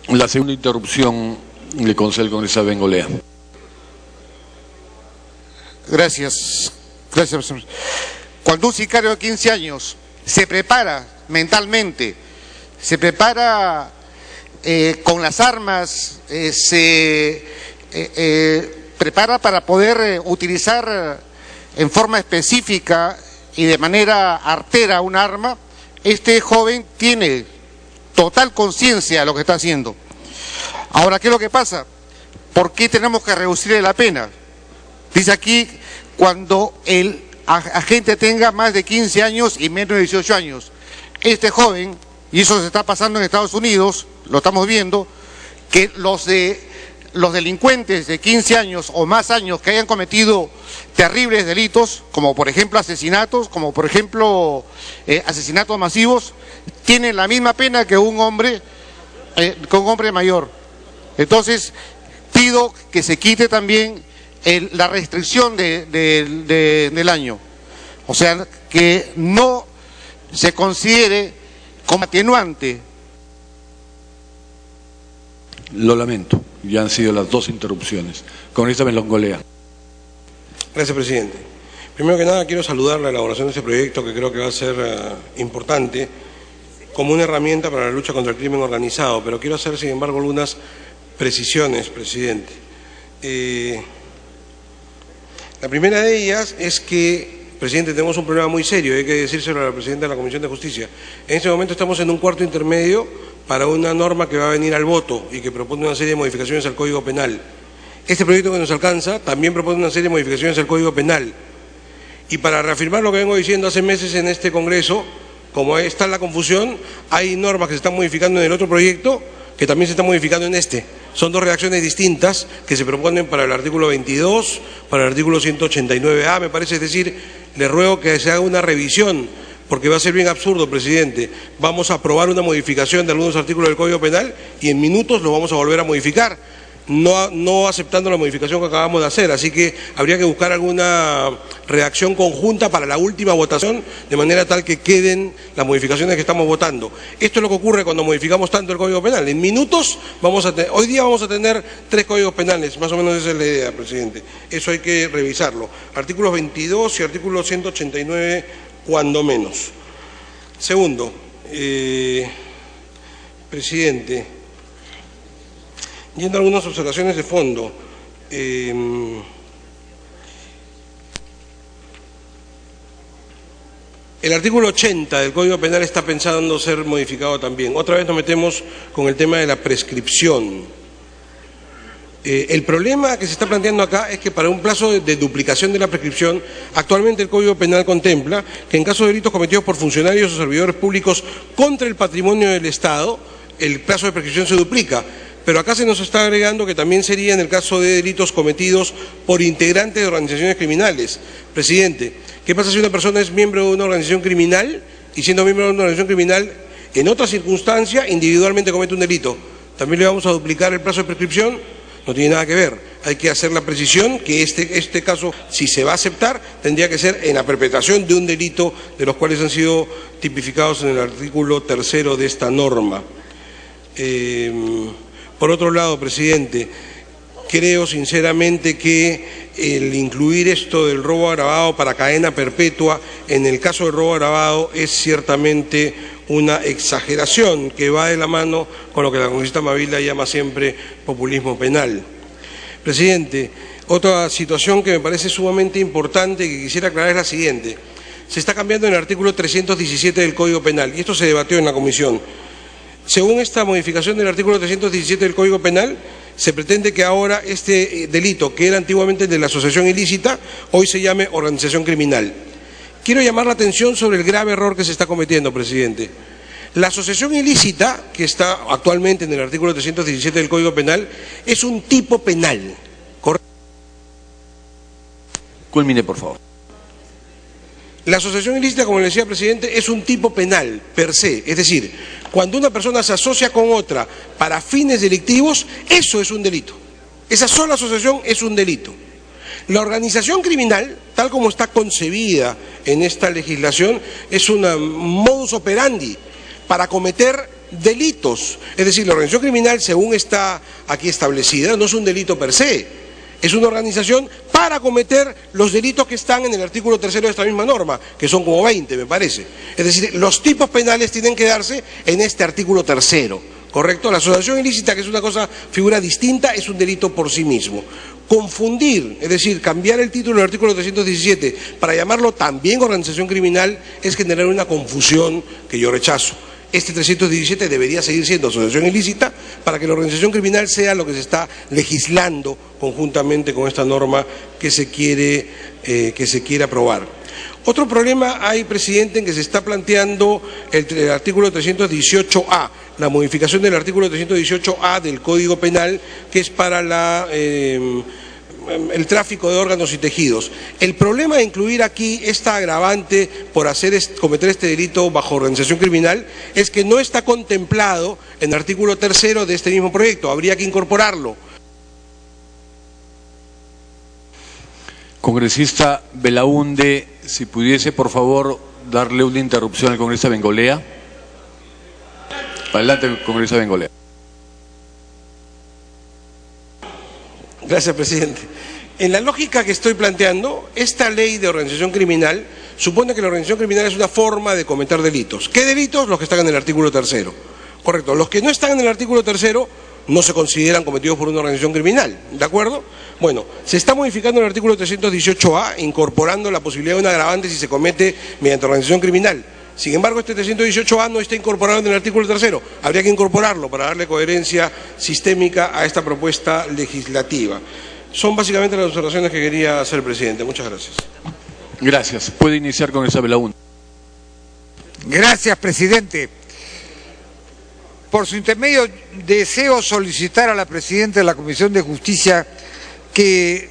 La segunda interrupción le concede el congresista Bengolea. Gracias, profesor. Cuando un sicario de 15 años se prepara mentalmente, se prepara con las armas se prepara para poder utilizar en forma específica y de manera artera un arma, este joven tiene total conciencia de lo que está haciendo. Ahora, ¿qué es lo que pasa? ¿Por qué tenemos que reducirle la pena? Dice aquí, cuando el agente tenga más de 15 años y menos de 18 años. Este joven, y eso se está pasando en Estados Unidos, lo estamos viendo, que los delincuentes de 15 años o más años que hayan cometido terribles delitos, como por ejemplo asesinatos, como por ejemplo asesinatos masivos, tienen la misma pena que un hombre mayor. Entonces, pido que se quite también la restricción del año. O sea, que no se considere como atenuante. Lo lamento, ya han sido las 2 interrupciones. Congresista Melongolea. Gracias, presidente. Primero que nada, quiero saludar la elaboración de este proyecto, que creo que va a ser importante como una herramienta para la lucha contra el crimen organizado, pero quiero hacer, sin embargo, algunas precisiones, presidente. La primera de ellas es que, presidente, tenemos un problema muy serio, hay que decírselo a la presidenta de la Comisión de Justicia. En este momento estamos en un cuarto intermedio para una norma que va a venir al voto y que propone una serie de modificaciones al Código Penal. Este proyecto que nos alcanza también propone una serie de modificaciones al Código Penal. Y para reafirmar lo que vengo diciendo hace meses en este Congreso, como está la confusión, hay normas que se están modificando en el otro proyecto que también se están modificando en este. Son 2 redacciones distintas que se proponen para el artículo 22, para el artículo 189A, me parece. Es decir, le ruego que se haga una revisión, porque va a ser bien absurdo, presidente. Vamos a aprobar una modificación de algunos artículos del Código Penal y en minutos lo vamos a volver a modificar, no aceptando la modificación que acabamos de hacer. Así que habría que buscar alguna redacción conjunta para la última votación, de manera tal que queden las modificaciones que estamos votando. Esto es lo que ocurre cuando modificamos tanto el Código Penal. En minutos hoy día vamos a tener 3 códigos penales, más o menos esa es la idea, presidente. Eso hay que revisarlo. Artículos 22 y artículo 189, cuando menos. Segundo, presidente, yendo a algunas observaciones de fondo, el artículo 80 del Código Penal está pensando ser modificado también. Otra vez nos metemos con el tema de la prescripción. El problema que se está planteando acá es que para un plazo de duplicación de la prescripción, actualmente el Código Penal contempla que en caso de delitos cometidos por funcionarios o servidores públicos contra el patrimonio del Estado, el plazo de prescripción se duplica. Pero acá se nos está agregando que también sería en el caso de delitos cometidos por integrantes de organizaciones criminales. Presidente, ¿qué pasa si una persona es miembro de una organización criminal y siendo miembro de una organización criminal en otra circunstancia individualmente comete un delito? ¿También le vamos a duplicar el plazo de prescripción? No tiene nada que ver. Hay que hacer la precisión que este caso, si se va a aceptar, tendría que ser en la perpetración de un delito de los cuales han sido tipificados en el artículo 3 de esta norma. Por otro lado, presidente, creo sinceramente que el incluir esto del robo agravado para cadena perpetua en el caso del robo agravado es ciertamente una exageración que va de la mano con lo que la congresista Mavila llama siempre populismo penal. Presidente, otra situación que me parece sumamente importante y que quisiera aclarar es la siguiente. Se está cambiando en el artículo 317 del Código Penal y esto se debatió en la comisión. Según esta modificación del artículo 317 del Código Penal, se pretende que ahora este delito, que era antiguamente el de la asociación ilícita, hoy se llame organización criminal. Quiero llamar la atención sobre el grave error que se está cometiendo, presidente. La asociación ilícita, que está actualmente en el artículo 317 del Código Penal, es un tipo penal. ¿Correcto? Culmine, por favor. La asociación ilícita, como le decía, presidente, es un tipo penal per se. Es decir, cuando una persona se asocia con otra para fines delictivos, eso es un delito. Esa sola asociación es un delito. La organización criminal, tal como está concebida en esta legislación, es una modus operandi para cometer delitos. Es decir, la organización criminal, según está aquí establecida, no es un delito per se. Es una organización para cometer los delitos que están en el artículo 3 de esta misma norma, que son como 20, me parece. Es decir, los tipos penales tienen que darse en este artículo 3, ¿correcto? La asociación ilícita, que es una figura distinta, es un delito por sí mismo. Confundir, es decir, cambiar el título del artículo 317 para llamarlo también organización criminal es generar una confusión que yo rechazo. Este 317 debería seguir siendo asociación ilícita para que la organización criminal sea lo que se está legislando conjuntamente con esta norma que se quiere aprobar. Otro problema hay, presidente, en que se está planteando el artículo 318A, la modificación del artículo 318A del Código Penal, que es para el tráfico de órganos y tejidos. El problema de incluir aquí esta agravante por cometer este delito bajo organización criminal es que no está contemplado en el artículo 3º de este mismo proyecto, habría que incorporarlo. Congresista Belaúnde, si pudiese por favor darle una interrupción al congresista Bengolea. Adelante, congresista Bengolea. Gracias, presidente. En la lógica que estoy planteando, esta ley de organización criminal supone que la organización criminal es una forma de cometer delitos. ¿Qué delitos? Los que están en el artículo 3º. Correcto. Los que no están en el artículo 3º no se consideran cometidos por una organización criminal, ¿de acuerdo? Bueno, se está modificando el artículo 318A, incorporando la posibilidad de un agravante si se comete mediante organización criminal. Sin embargo, este 318A no está incorporado en el artículo 3º. Habría que incorporarlo para darle coherencia sistémica a esta propuesta legislativa. Son básicamente las observaciones que quería hacer, presidente. Muchas gracias. Gracias. Puede iniciar con esa Belaúnde. Gracias, presidente. Por su intermedio, deseo solicitar a la presidenta de la Comisión de Justicia que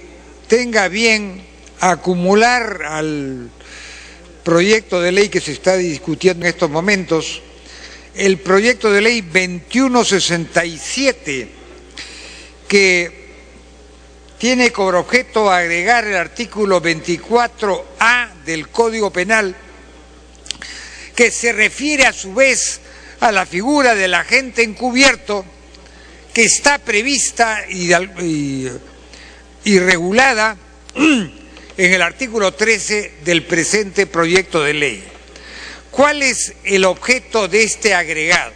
tenga bien acumular al proyecto de ley que se está discutiendo en estos momentos, el proyecto de ley 2167, que tiene por objeto agregar el artículo 24A del Código Penal, que se refiere a su vez a la figura del agente encubierto, que está prevista y regulada en el artículo 13 del presente proyecto de ley. ¿Cuál es el objeto de este agregado?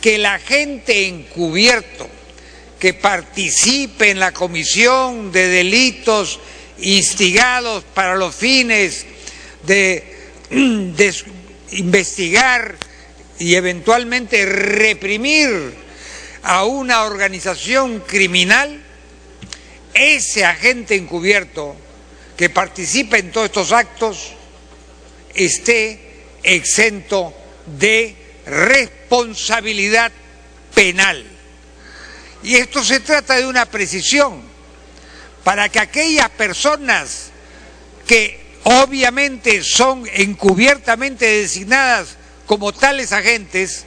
Que el agente encubierto que participe en la comisión de delitos instigados para los fines de investigar y eventualmente reprimir a una organización criminal, ese agente encubierto que participe en todos estos actos esté exento de responsabilidad penal. Y esto se trata de una precisión para que aquellas personas que obviamente son encubiertamente designadas como tales agentes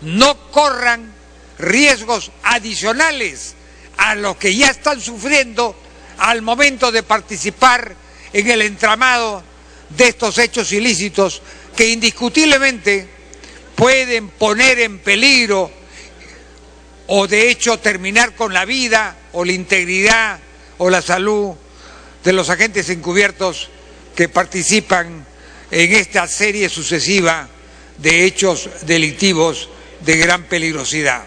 no corran riesgos adicionales a los que ya están sufriendo al momento de participar en el entramado de estos hechos ilícitos que indiscutiblemente pueden poner en peligro o de hecho terminar con la vida o la integridad o la salud de los agentes encubiertos que participan en esta serie sucesiva de hechos delictivos de gran peligrosidad.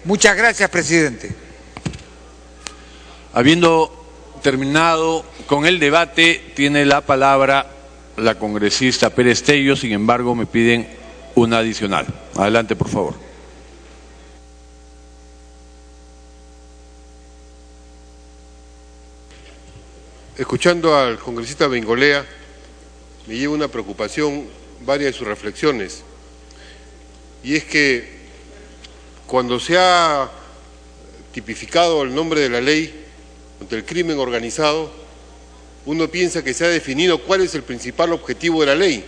Muchas gracias, presidente. Habiendo terminado con el debate, tiene la palabra la congresista Pérez Tello, sin embargo me piden una adicional. Adelante, por favor. Escuchando al congresista Bengolea, me lleva una preocupación varias de sus reflexiones, y es que cuando se ha tipificado el nombre de la ley contra el crimen organizado, uno piensa que se ha definido cuál es el principal objetivo de la ley,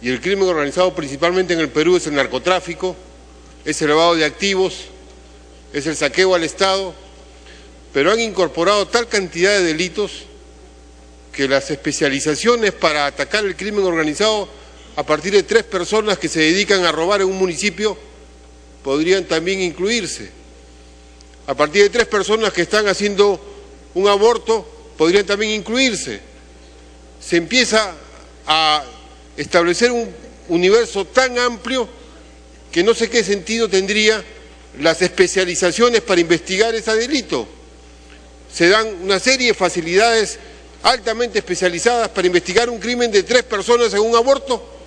y el crimen organizado principalmente en el Perú es el narcotráfico, es el lavado de activos, es el saqueo al Estado, pero han incorporado tal cantidad de delitos que las especializaciones para atacar el crimen organizado a partir de 3 personas que se dedican a robar en un municipio podrían también incluirse. A partir de 3 personas que están haciendo un aborto podrían también incluirse. Se empieza a establecer un universo tan amplio que no sé qué sentido tendría las especializaciones para investigar ese delito. Se dan una serie de facilidades altamente especializadas para investigar un crimen de 3 personas en un aborto.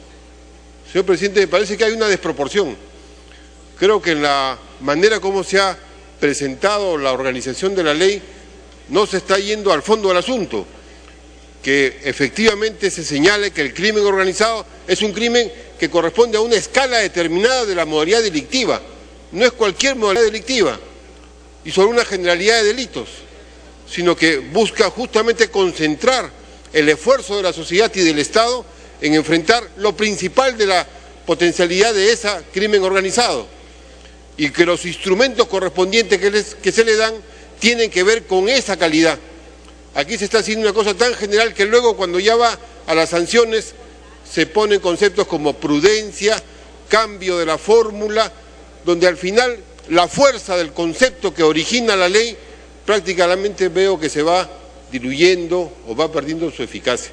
Señor presidente, me parece que hay una desproporción. Creo que en la manera como se ha presentado la organización de la ley no se está yendo al fondo del asunto, que efectivamente se señale que el crimen organizado es un crimen que corresponde a una escala determinada de la modalidad delictiva, no es cualquier modalidad delictiva y sobre una generalidad de delitos, sino que busca justamente concentrar el esfuerzo de la sociedad y del Estado en enfrentar lo principal de la potencialidad de ese crimen organizado, y que los instrumentos correspondientes que se le dan tienen que ver con esa calidad. Aquí se está haciendo una cosa tan general que luego, cuando ya va a las sanciones, se ponen conceptos como prudencia, cambio de la fórmula, donde al final la fuerza del concepto que origina la ley prácticamente veo que se va diluyendo o va perdiendo su eficacia.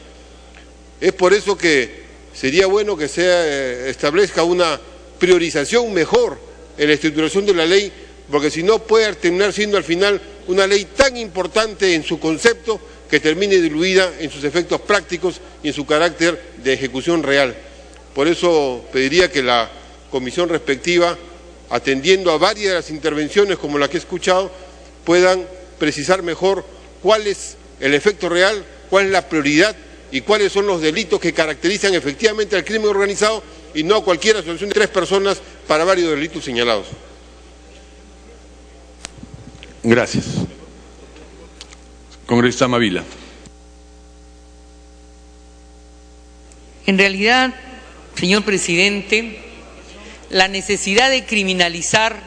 Es por eso que sería bueno que se establezca una priorización mejor en la estructuración de la ley, porque si no puede terminar siendo al final una ley tan importante en su concepto que termine diluida en sus efectos prácticos y en su carácter de ejecución real. Por eso pediría que la comisión respectiva, atendiendo a varias de las intervenciones como la que he escuchado, puedan precisar mejor cuál es el efecto real, cuál es la prioridad y cuáles son los delitos que caracterizan efectivamente al crimen organizado y no a cualquier asociación de 3 personas para varios delitos señalados. Gracias. Congresista Mavila. En realidad, señor presidente, la necesidad de criminalizar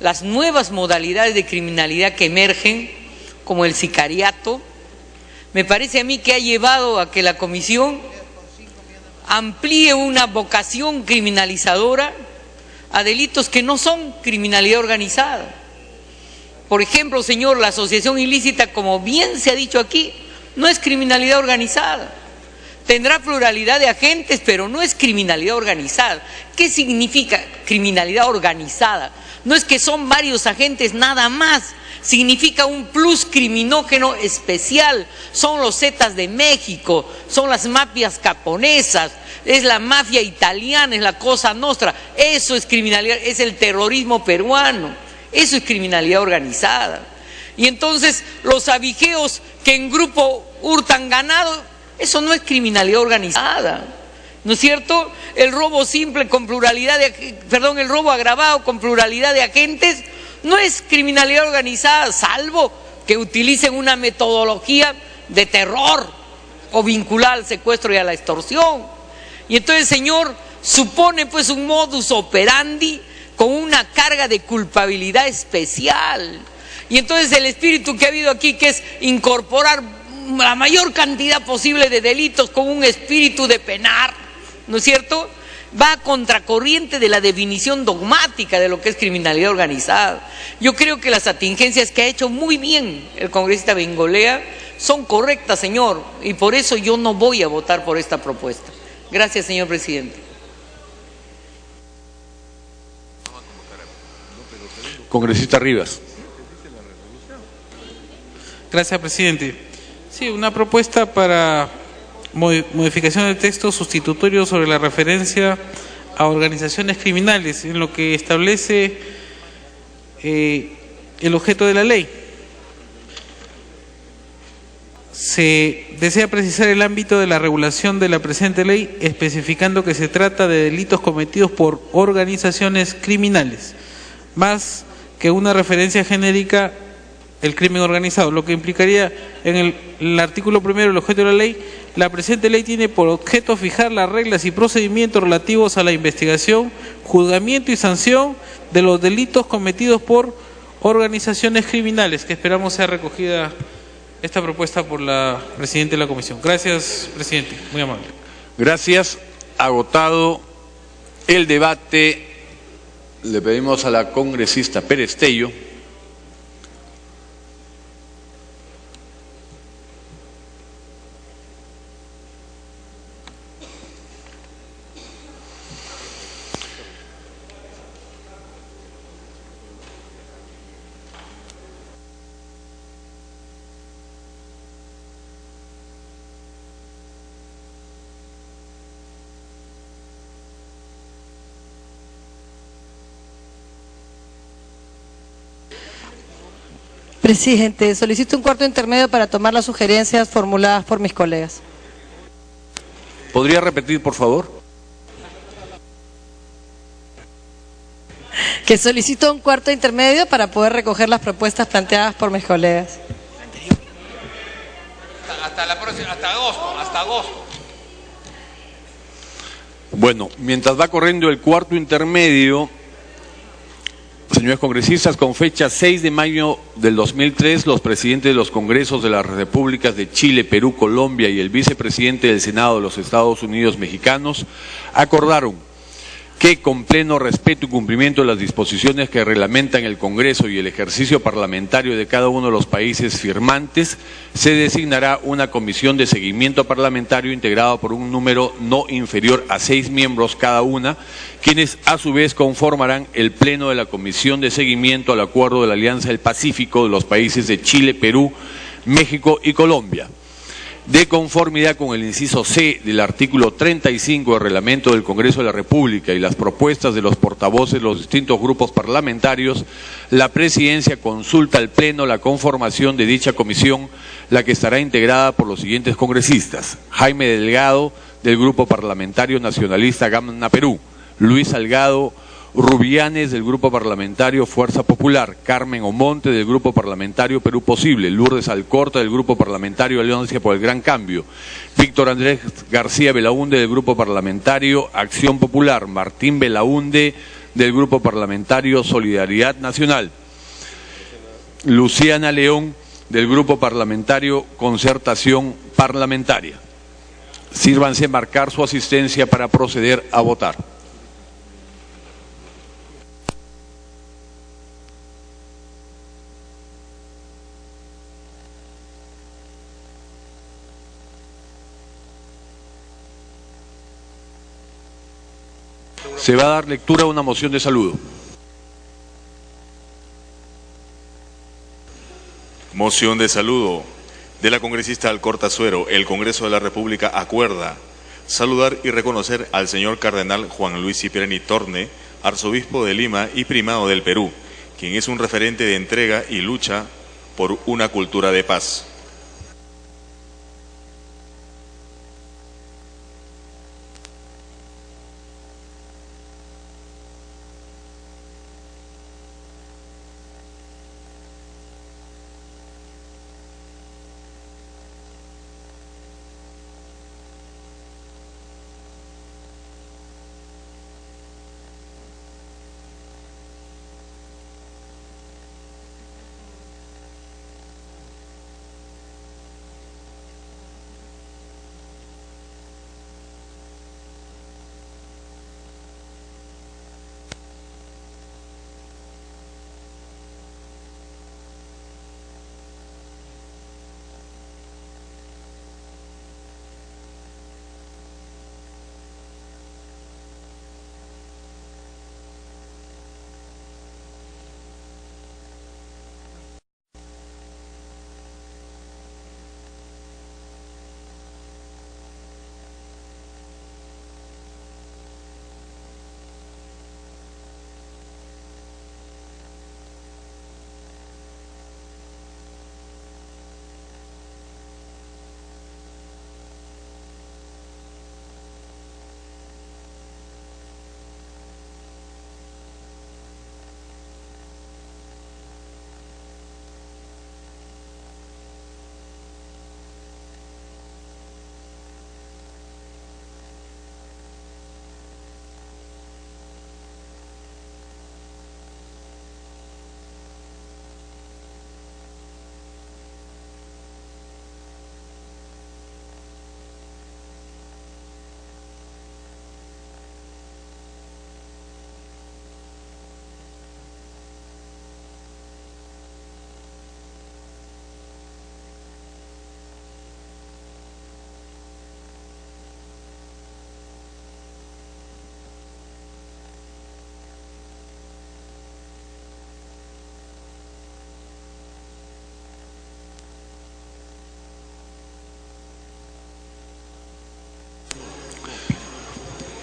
las nuevas modalidades de criminalidad que emergen, como el sicariato, me parece a mí que ha llevado a que la Comisión amplíe una vocación criminalizadora a delitos que no son criminalidad organizada. Por ejemplo, señor, la asociación ilícita, como bien se ha dicho aquí, no es criminalidad organizada. Tendrá pluralidad de agentes, pero no es criminalidad organizada. ¿Qué significa criminalidad organizada? No es que son varios agentes nada más, significa un plus criminógeno especial. Son los Zetas de México, son las mafias caponesas, es la mafia italiana, es la Cosa Nostra. Eso es criminalidad, es el terrorismo peruano, eso es criminalidad organizada. Y entonces los abigeos que en grupo hurtan ganado, eso no es criminalidad organizada, ¿no es cierto? El robo simple con pluralidad el robo agravado con pluralidad de agentes no es criminalidad organizada, salvo que utilicen una metodología de terror o vinculada al secuestro y a la extorsión. Y entonces, señor, supone pues un modus operandi con una carga de culpabilidad especial. Y entonces el espíritu que ha habido aquí, que es incorporar la mayor cantidad posible de delitos con un espíritu de penar, ¿no es cierto?, va a contracorriente de la definición dogmática de lo que es criminalidad organizada. Yo creo que las atingencias que ha hecho muy bien el congresista Bengolea son correctas, señor, y por eso yo no voy a votar por esta propuesta. Gracias, señor presidente. Congresista Rivas. Gracias, presidente. Sí, una propuesta para modificación del texto sustitutorio sobre la referencia a organizaciones criminales, en lo que establece el objeto de la ley. Se desea precisar el ámbito de la regulación de la presente ley, especificando que se trata de delitos cometidos por organizaciones criminales, más que una referencia genérica el crimen organizado, lo que implicaría en el artículo primero del objeto de la ley: la presente ley tiene por objeto fijar las reglas y procedimientos relativos a la investigación, juzgamiento y sanción de los delitos cometidos por organizaciones criminales, que esperamos sea recogida esta propuesta por la presidenta de la comisión. Gracias, presidente. Muy amable. Gracias. Agotado el debate, le pedimos a la congresista Pérez Tello Presidente, solicito un cuarto intermedio para tomar las sugerencias formuladas por mis colegas. ¿Podría repetir, por favor? Que solicito un cuarto intermedio para poder recoger las propuestas planteadas por mis colegas. Hasta agosto. Bueno, mientras va corriendo el cuarto intermedio, señores congresistas, con fecha 6 de mayo del 2003, los presidentes de los congresos de las repúblicas de Chile, Perú, Colombia y el vicepresidente del Senado de los Estados Unidos mexicanos acordaron que, con pleno respeto y cumplimiento de las disposiciones que reglamentan el Congreso y el ejercicio parlamentario de cada uno de los países firmantes, se designará una comisión de seguimiento parlamentario integrada por un número no inferior a 6 miembros cada una, quienes a su vez conformarán el pleno de la Comisión de Seguimiento al Acuerdo de la Alianza del Pacífico de los países de Chile, Perú, México y Colombia. De conformidad con el inciso C del artículo 35 del Reglamento del Congreso de la República y las propuestas de los portavoces de los distintos grupos parlamentarios, la Presidencia consulta al Pleno la conformación de dicha comisión, la que estará integrada por los siguientes congresistas: Jaime Delgado, del Grupo Parlamentario Nacionalista Gana Perú; Luis Salgado Rubianes, del Grupo Parlamentario Fuerza Popular; Carmen Omonte, del Grupo Parlamentario Perú Posible; Lourdes Alcorta, del Grupo Parlamentario Alianza por el Gran Cambio; Víctor Andrés García Belaúnde, del Grupo Parlamentario Acción Popular; Martín Belaúnde, del Grupo Parlamentario Solidaridad Nacional; Luciana León, del Grupo Parlamentario Concertación Parlamentaria. Sírvanse marcar su asistencia para proceder a votar. Se va a dar lectura a una moción de saludo. Moción de saludo de la congresista Alcorta Suero. El Congreso de la República acuerda saludar y reconocer al señor cardenal Juan Luis Cipriani Torne, arzobispo de Lima y primado del Perú, quien es un referente de entrega y lucha por una cultura de paz.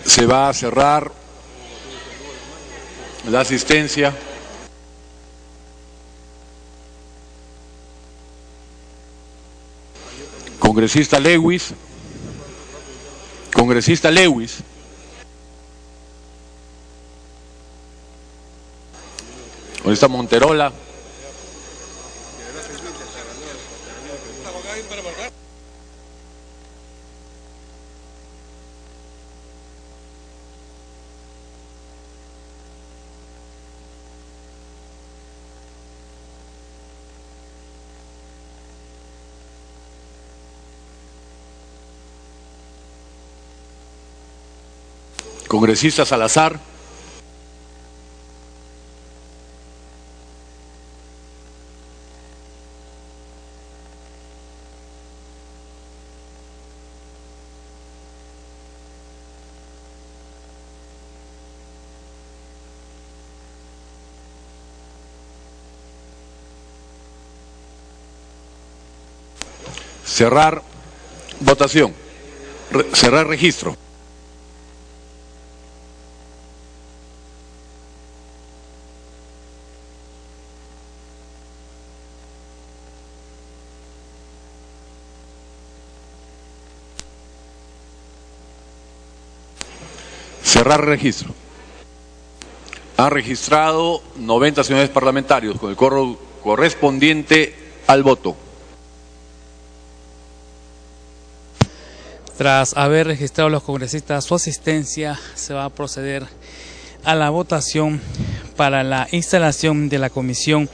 Se va a cerrar la asistencia. Congresista Lewis. Congresista Lewis. Congresista Monterola. Congresista Salazar. Cerrar votación. Cerrar registro. Cerrar registro. Han registrado 90 señores parlamentarios con el coro correspondiente al voto. Tras haber registrado los congresistas su asistencia, se va a proceder a la votación para la instalación de la Comisión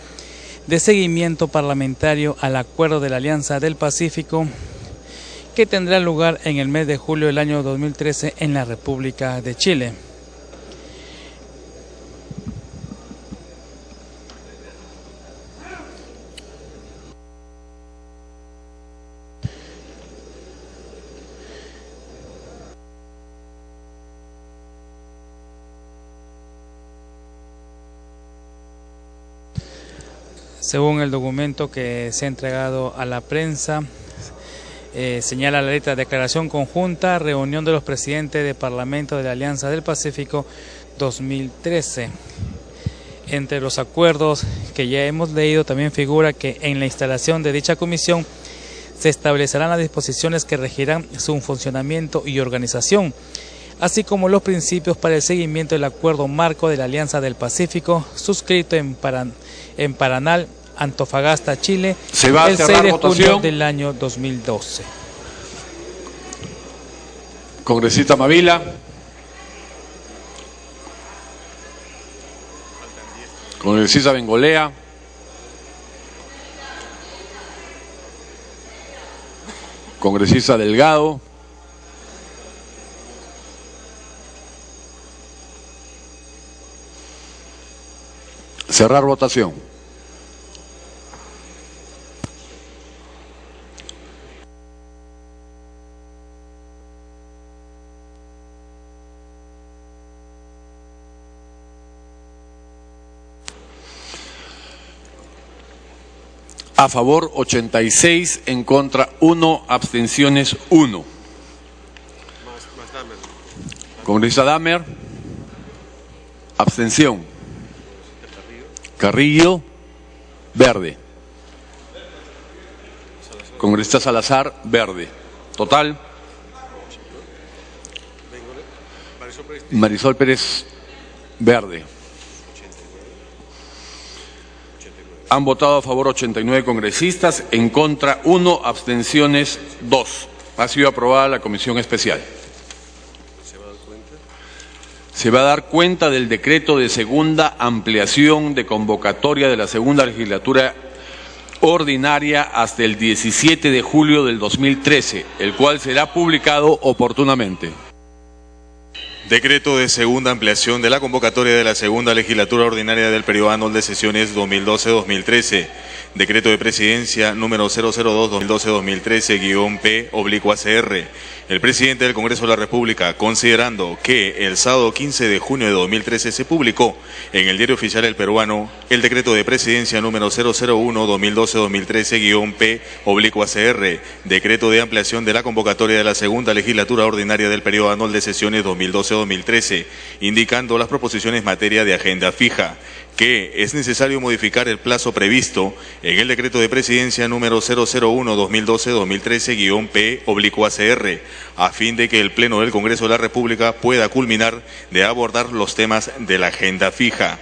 de Seguimiento Parlamentario al Acuerdo de la Alianza del Pacífico, que tendrá lugar en el mes de julio del año 2013 en la República de Chile. Según el documento que se ha entregado a la prensa, señala la letra: declaración conjunta, reunión de los presidentes de Parlamento de la Alianza del Pacífico 2013. Entre los acuerdos que ya hemos leído también figura que en la instalación de dicha comisión se establecerán las disposiciones que regirán su funcionamiento y organización, así como los principios para el seguimiento del Acuerdo Marco de la Alianza del Pacífico, suscrito en Paranal, Antofagasta, Chile, Se va a el 6 cerrar de votación. junio del año 2012. Congresista Mavila. Congresista Bengolea. Congresista Delgado. Cerrar votación. A favor 86, en contra 1, abstenciones 1. Congresista Damer. Abstención. Carrillo. Verde. Congresista Salazar. Verde. Total. Marisol Pérez. Verde. Han votado a favor 89 congresistas, en contra 1, abstenciones 2. Ha sido aprobada la comisión especial. Se va a dar cuenta del decreto de segunda ampliación de convocatoria de la segunda legislatura ordinaria hasta el 17 de julio del 2013, el cual será publicado oportunamente. Decreto de segunda ampliación de la convocatoria de la segunda legislatura ordinaria del periodo anual de sesiones 2012-2013. Decreto de Presidencia número 002-2012-2013-P/ACR. El presidente del Congreso de la República, considerando que el sábado 15 de junio de 2013 se publicó en el Diario Oficial El Peruano el decreto de Presidencia número 001-2012-2013-P/ACR, decreto de ampliación de la convocatoria de la segunda legislatura ordinaria del periodo anual de sesiones 2012-2013, indicando las proposiciones materia de agenda fija, que es necesario modificar el plazo previsto en el decreto de presidencia número 001-2012-2013-P/ACR, a fin de que el Pleno del Congreso de la República pueda culminar de abordar los temas de la agenda fija.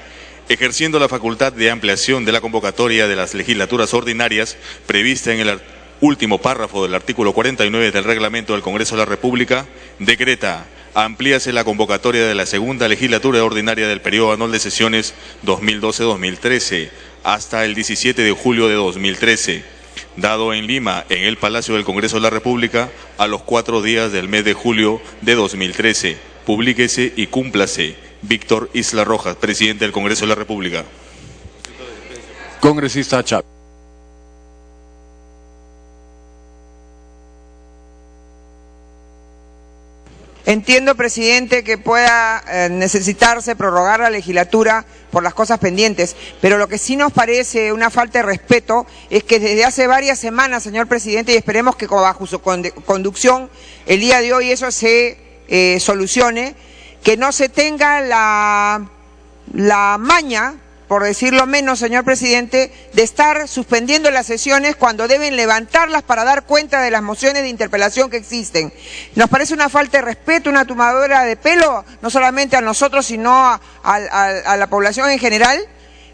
Ejerciendo la facultad de ampliación de la convocatoria de las legislaturas ordinarias prevista en el último párrafo del artículo 49 del Reglamento del Congreso de la República, decreta: amplíase la convocatoria de la segunda legislatura ordinaria del periodo anual de sesiones 2012-2013 hasta el 17 de julio de 2013, dado en Lima, en el Palacio del Congreso de la República, a los 4 días del mes de julio de 2013. Publíquese y cúmplase. Víctor Isla Rojas, presidente del Congreso de la República. Congresista Chávez. Entiendo, presidente, que pueda necesitarse prorrogar la legislatura por las cosas pendientes, pero lo que sí nos parece una falta de respeto es que desde hace varias semanas, señor presidente, y esperemos que bajo su conducción el día de hoy eso se solucione, que no se tenga la maña, por decirlo menos, señor presidente, de estar suspendiendo las sesiones cuando deben levantarlas para dar cuenta de las mociones de interpelación que existen. Nos parece una falta de respeto, una tomadura de pelo, no solamente a nosotros, sino a la población en general,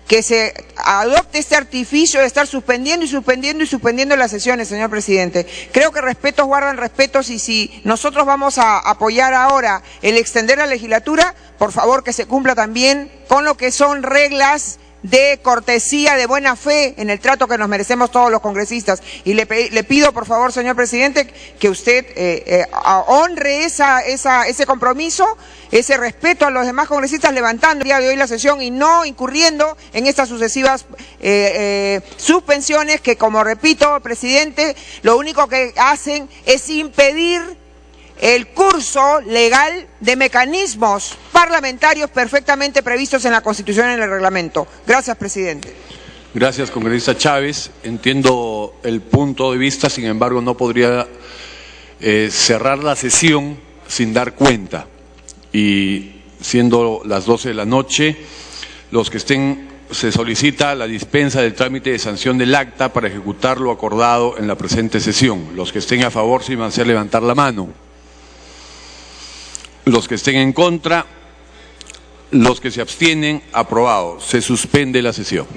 que se adopte este artificio de estar suspendiendo y suspendiendo y suspendiendo las sesiones, señor presidente. Creo que respetos guardan respetos, y si nosotros vamos a apoyar ahora el extender la legislatura, por favor que se cumpla también con lo que son reglas de cortesía, de buena fe en el trato que nos merecemos todos los congresistas. Y le pido, por favor, señor presidente, que usted honre ese compromiso, ese respeto a los demás congresistas, levantando el día de hoy la sesión y no incurriendo en estas sucesivas suspensiones que, como repito, presidente, lo único que hacen es impedir el curso legal de mecanismos parlamentarios perfectamente previstos en la Constitución y en el reglamento. Gracias, presidente. Gracias, congresista Chávez. Entiendo el punto de vista, sin embargo, no podría cerrar la sesión sin dar cuenta. Y siendo las 12 de la noche, los que estén, se solicita la dispensa del trámite de sanción del acta para ejecutar lo acordado en la presente sesión. Los que estén a favor, sin hacer levantar la mano. Los que estén en contra, los que se abstienen, aprobado. Se suspende la sesión.